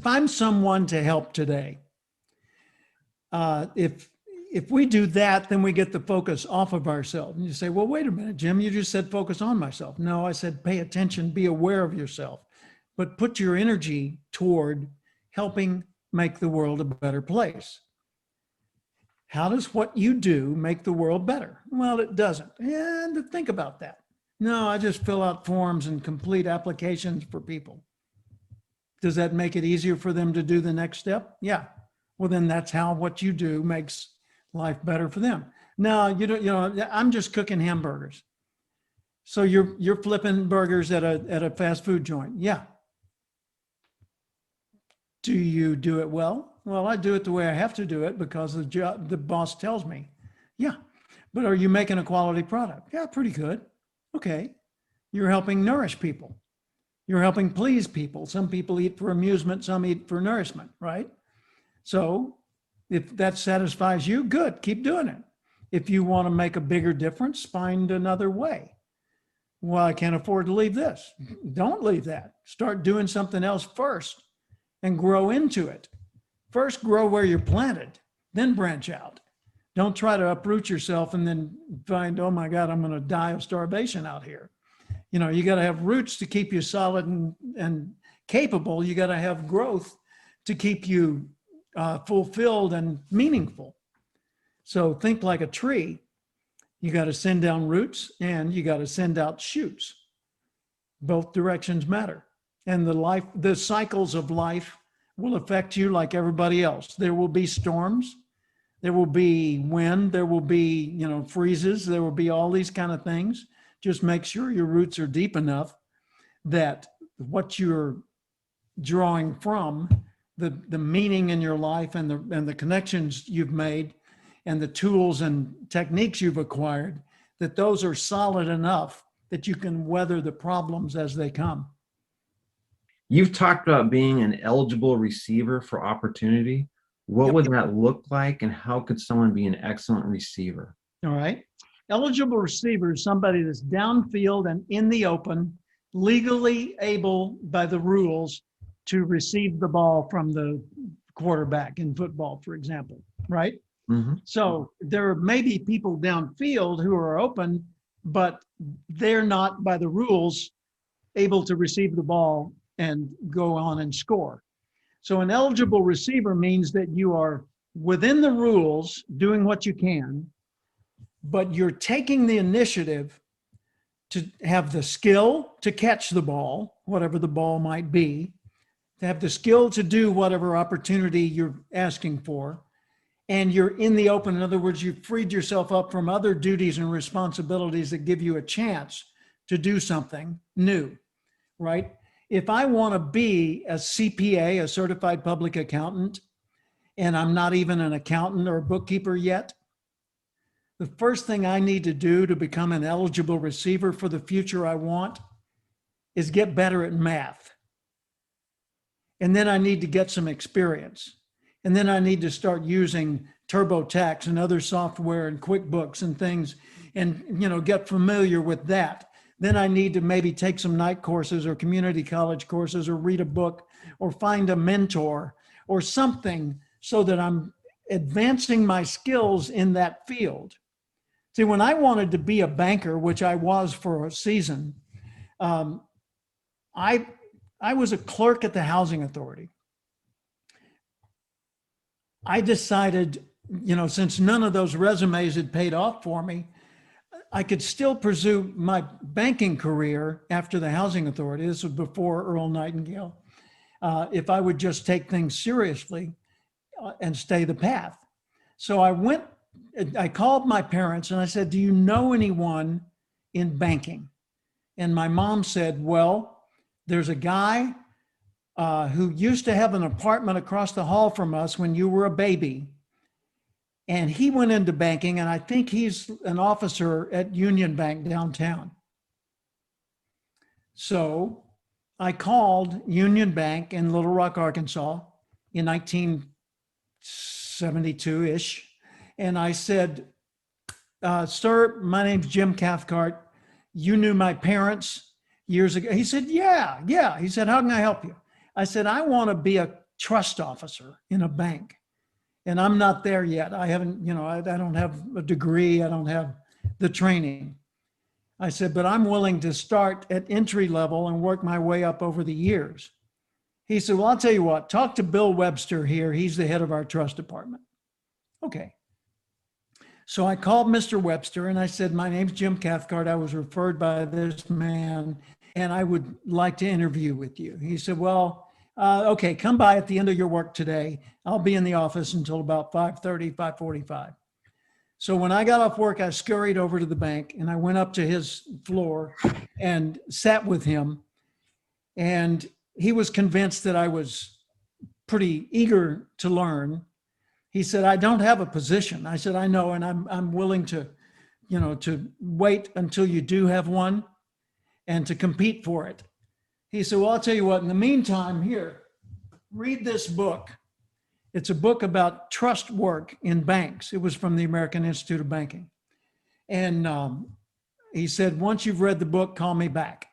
find someone to help today. If we do that, then we get the focus off of ourselves. And you say, well, wait a minute, Jim, you just said focus on myself. No, I said pay attention, be aware of yourself, but put your energy toward helping make the world a better place. How does what you do make the world better? Well, it doesn't. And think about that. No, I just fill out forms and complete applications for people. Does that make it easier for them to do the next step? Yeah. Well, then that's how what you do makes life better for them. No, I'm just cooking hamburgers. So you're flipping burgers at a fast food joint. Yeah. Do you do it well? Well, I do it the way I have to do it because the boss tells me. Yeah. But are you making a quality product? Yeah, pretty good. Okay. You're helping nourish people. You're helping please people. Some people eat for amusement, some eat for nourishment, right? So if that satisfies you, good, keep doing it. If you want to make a bigger difference, find another way. Well, I can't afford to leave this. Don't leave that. Start doing something else first and grow into it. First, grow where you're planted, then branch out. Don't try to uproot yourself and then find, oh my God, I'm going to die of starvation out here. You know, you got to have roots to keep you solid and capable. You got to have growth to keep you fulfilled and meaningful. So think like a tree. You got to send down roots and you got to send out shoots. Both directions matter. And the cycles of life will affect you like everybody else. There will be storms. There will be wind. There will be, freezes. There will be all these kind of things. Just make sure your roots are deep enough that what you're drawing from, the meaning in your life and the connections you've made and the tools and techniques you've acquired, that those are solid enough that you can weather the problems as they come. You've talked about being an eligible receiver for opportunity. What would that look like, and how could someone be an excellent receiver? All right. Eligible receiver is somebody that's downfield and in the open, legally able by the rules to receive the ball from the quarterback in football, for example, right? Mm-hmm. So there may be people downfield who are open, but they're not by the rules able to receive the ball and go on and score. So an eligible receiver means that you are within the rules doing what you can, but you're taking the initiative to have the skill to catch the ball, whatever the ball might be, to have the skill to do whatever opportunity you're asking for, and you're in the open. In other words, you've freed yourself up from other duties and responsibilities that give you a chance to do something new, right? If I want to be a CPA, a certified public accountant, and I'm not even an accountant or a bookkeeper yet, the first thing I need to do to become an eligible receiver for the future I want is get better at math. And then I need to get some experience. And then I need to start using TurboTax and other software and QuickBooks and things and, get familiar with that. then I need to maybe take some night courses or community college courses or read a book or find a mentor or something so that I'm advancing my skills in that field. See, when I wanted to be a banker, which I was for a season, um, I was a clerk at the housing authority. I decided, since none of those resumes had paid off for me, I could still pursue my banking career after the housing authority. This was before Earl Nightingale. If I would just take things seriously and stay the path. So I called my parents and I said, do you know anyone in banking? And my mom said, well, there's a guy who used to have an apartment across the hall from us when you were a baby. And he went into banking, and I think he's an officer at Union Bank downtown. So I called Union Bank in Little Rock, Arkansas in 1972-ish. And I said, sir, my name's Jim Cathcart. You knew my parents years ago. He said, yeah. He said, how can I help you? I said, I want to be a trust officer in a bank. And I'm not there yet. I haven't, I don't have a degree. I don't have the training. I said, but I'm willing to start at entry level and work my way up over the years. He said, well, I'll tell you what, talk to Bill Webster here. He's the head of our trust department. Okay. So I called Mr. Webster and I said, my name's Jim Cathcart. I was referred by this man and I would like to interview with you. He said, well, okay, come by at the end of your work today. I'll be in the office until about 5:30, 5:45. So when I got off work, I scurried over to the bank and I went up to his floor and sat with him. And he was convinced that I was pretty eager to learn. He said, I don't have a position. I said, I know, and I'm willing to, to wait until you do have one and to compete for it. He said, well, I'll tell you what, in the meantime, here, read this book. It's a book about trust work in banks. It was from the American Institute of Banking. And he said, once you've read the book, call me back.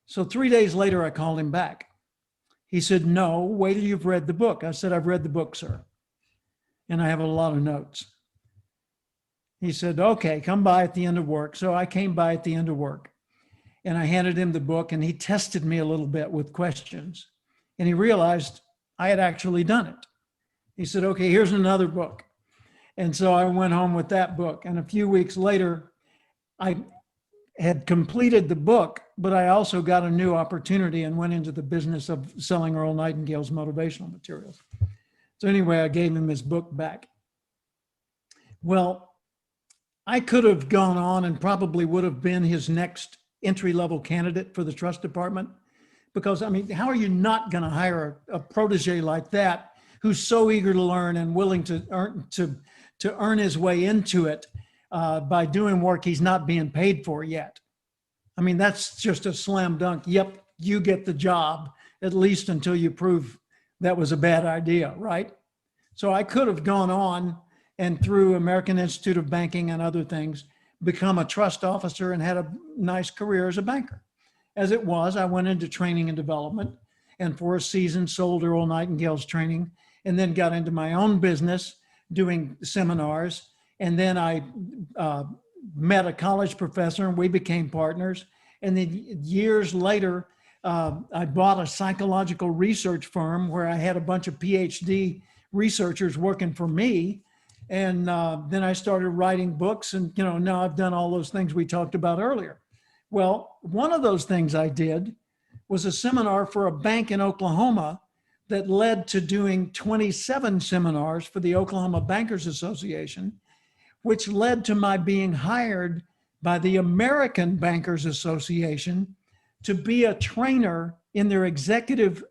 So 3 days later, I called him back. He said, no, wait till you've read the book. I said, I've read the book, sir. And I have a lot of notes. He said, okay, come by at the end of work. So I came by at the end of work. And I handed him the book and he tested me a little bit with questions. And he realized I had actually done it. He said, okay, here's another book. And so I went home with that book. And a few weeks later, I had completed the book, but I also got a new opportunity and went into the business of selling Earl Nightingale's motivational materials. So anyway, I gave him his book back. Well, I could have gone on and probably would have been his next entry-level candidate for the trust department. Because, I mean, how are you not going to hire a protege like that who's so eager to learn and willing to earn his way into it by doing work he's not being paid for yet? I mean, that's just a slam dunk. Yep, you get the job, at least until you prove that was a bad idea, right? So I could have gone on and through American Institute of Banking and other things, become a trust officer and had a nice career as a banker. As it was, I went into training and development and for a season sold Earl Nightingale's training and then got into my own business doing seminars. And then I met a college professor and we became partners. And then years later, I bought a psychological research firm where I had a bunch of PhD researchers working for me. And then I started writing books and, now I've done all those things we talked about earlier. Well, one of those things I did was a seminar for a bank in Oklahoma that led to doing 27 seminars for the Oklahoma Bankers Association, which led to my being hired by the American Bankers Association to be a trainer in their executive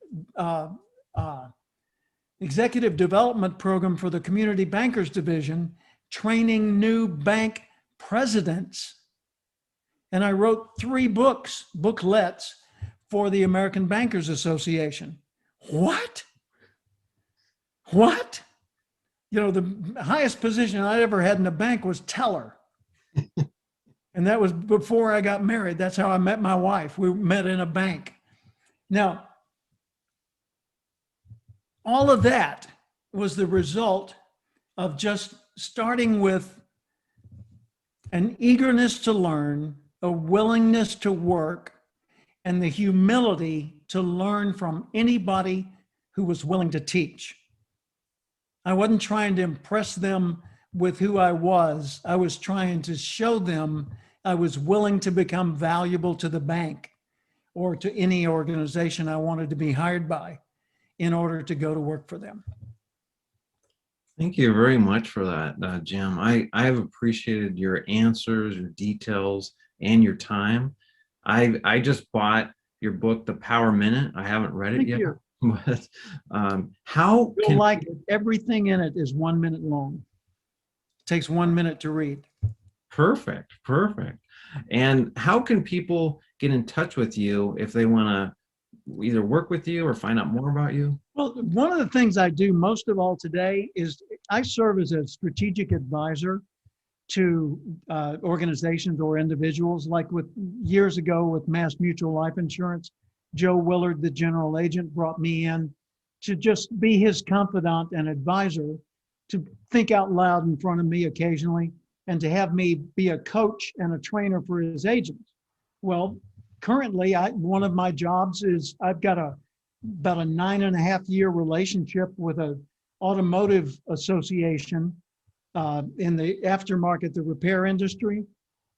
development program for the Community Bankers Division, training new bank presidents. And I wrote 3 booklets for the American Bankers Association. What? The highest position I ever had in a bank was teller. And And that was before I got married. That's how I met my wife. We met in a bank. Now, all of that was the result of just starting with an eagerness to learn, a willingness to work, and the humility to learn from anybody who was willing to teach. I wasn't trying to impress them with who I was. I was trying to show them I was willing to become valuable to the bank or to any organization I wanted to be hired by in order to go to work for them. Thank you very much for that, Jim. I've appreciated your answers, your details, and your time. I just bought your book, The Power Minute. I haven't read it Thank yet. you. But how You'll can like it. Everything in it is 1 minute long. It takes 1 minute to read. Perfect. And how can people get in touch with you if they want to either work with you or find out more about you? Well, one of the things I do most of all today is I serve as a strategic advisor to organizations or individuals. Like with years ago with Mass Mutual Life Insurance, Joe Willard, the general agent, brought me in to just be his confidant and advisor, to think out loud in front of me occasionally, and to have me be a coach and a trainer for his agents. Well, currently, one of my jobs is I've got about a 9.5-year relationship with an automotive association in the aftermarket, the repair industry.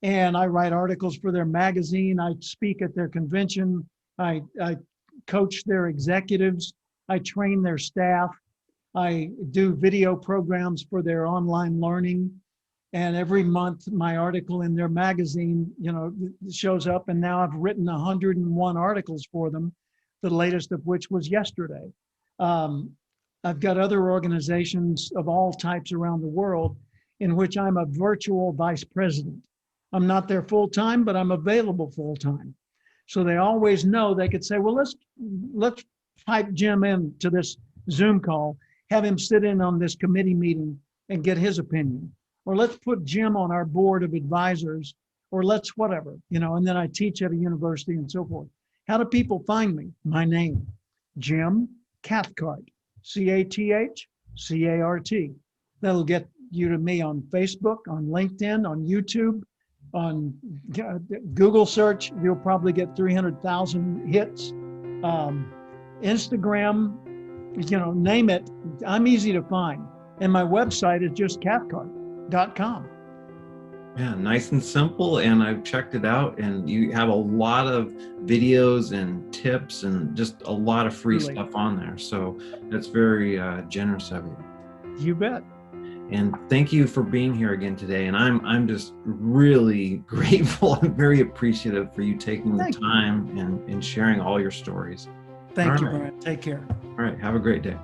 And I write articles for their magazine. I speak at their convention. I coach their executives. I train their staff. I do video programs for their online learning. And every month my article in their magazine, shows up. And now I've written 101 articles for them, the latest of which was yesterday. I've got other organizations of all types around the world in which I'm a virtual vice president. I'm not there full time, but I'm available full time. So they always know they could say, well, let's pipe Jim in to this Zoom call, have him sit in on this committee meeting and get his opinion. Or let's put Jim on our board of advisors, or let's whatever, and then I teach at a university and so forth. How do people find me? My name, Jim Cathcart, Cathcart. That'll get you to me on Facebook, on LinkedIn, on YouTube, on Google search. You'll probably get 300,000 hits. Instagram, name it. I'm easy to find. And my website is just cathcart.com. Yeah, nice and simple. And I've checked it out, and you have a lot of videos and tips and just a lot of free Really? stuff on there. So that's very generous of you. You bet. And thank you for being here again today. And I'm just really grateful and very appreciative for you taking the time and sharing all your stories. Thank you, All right. Brian. Take care. All right. Have a great day.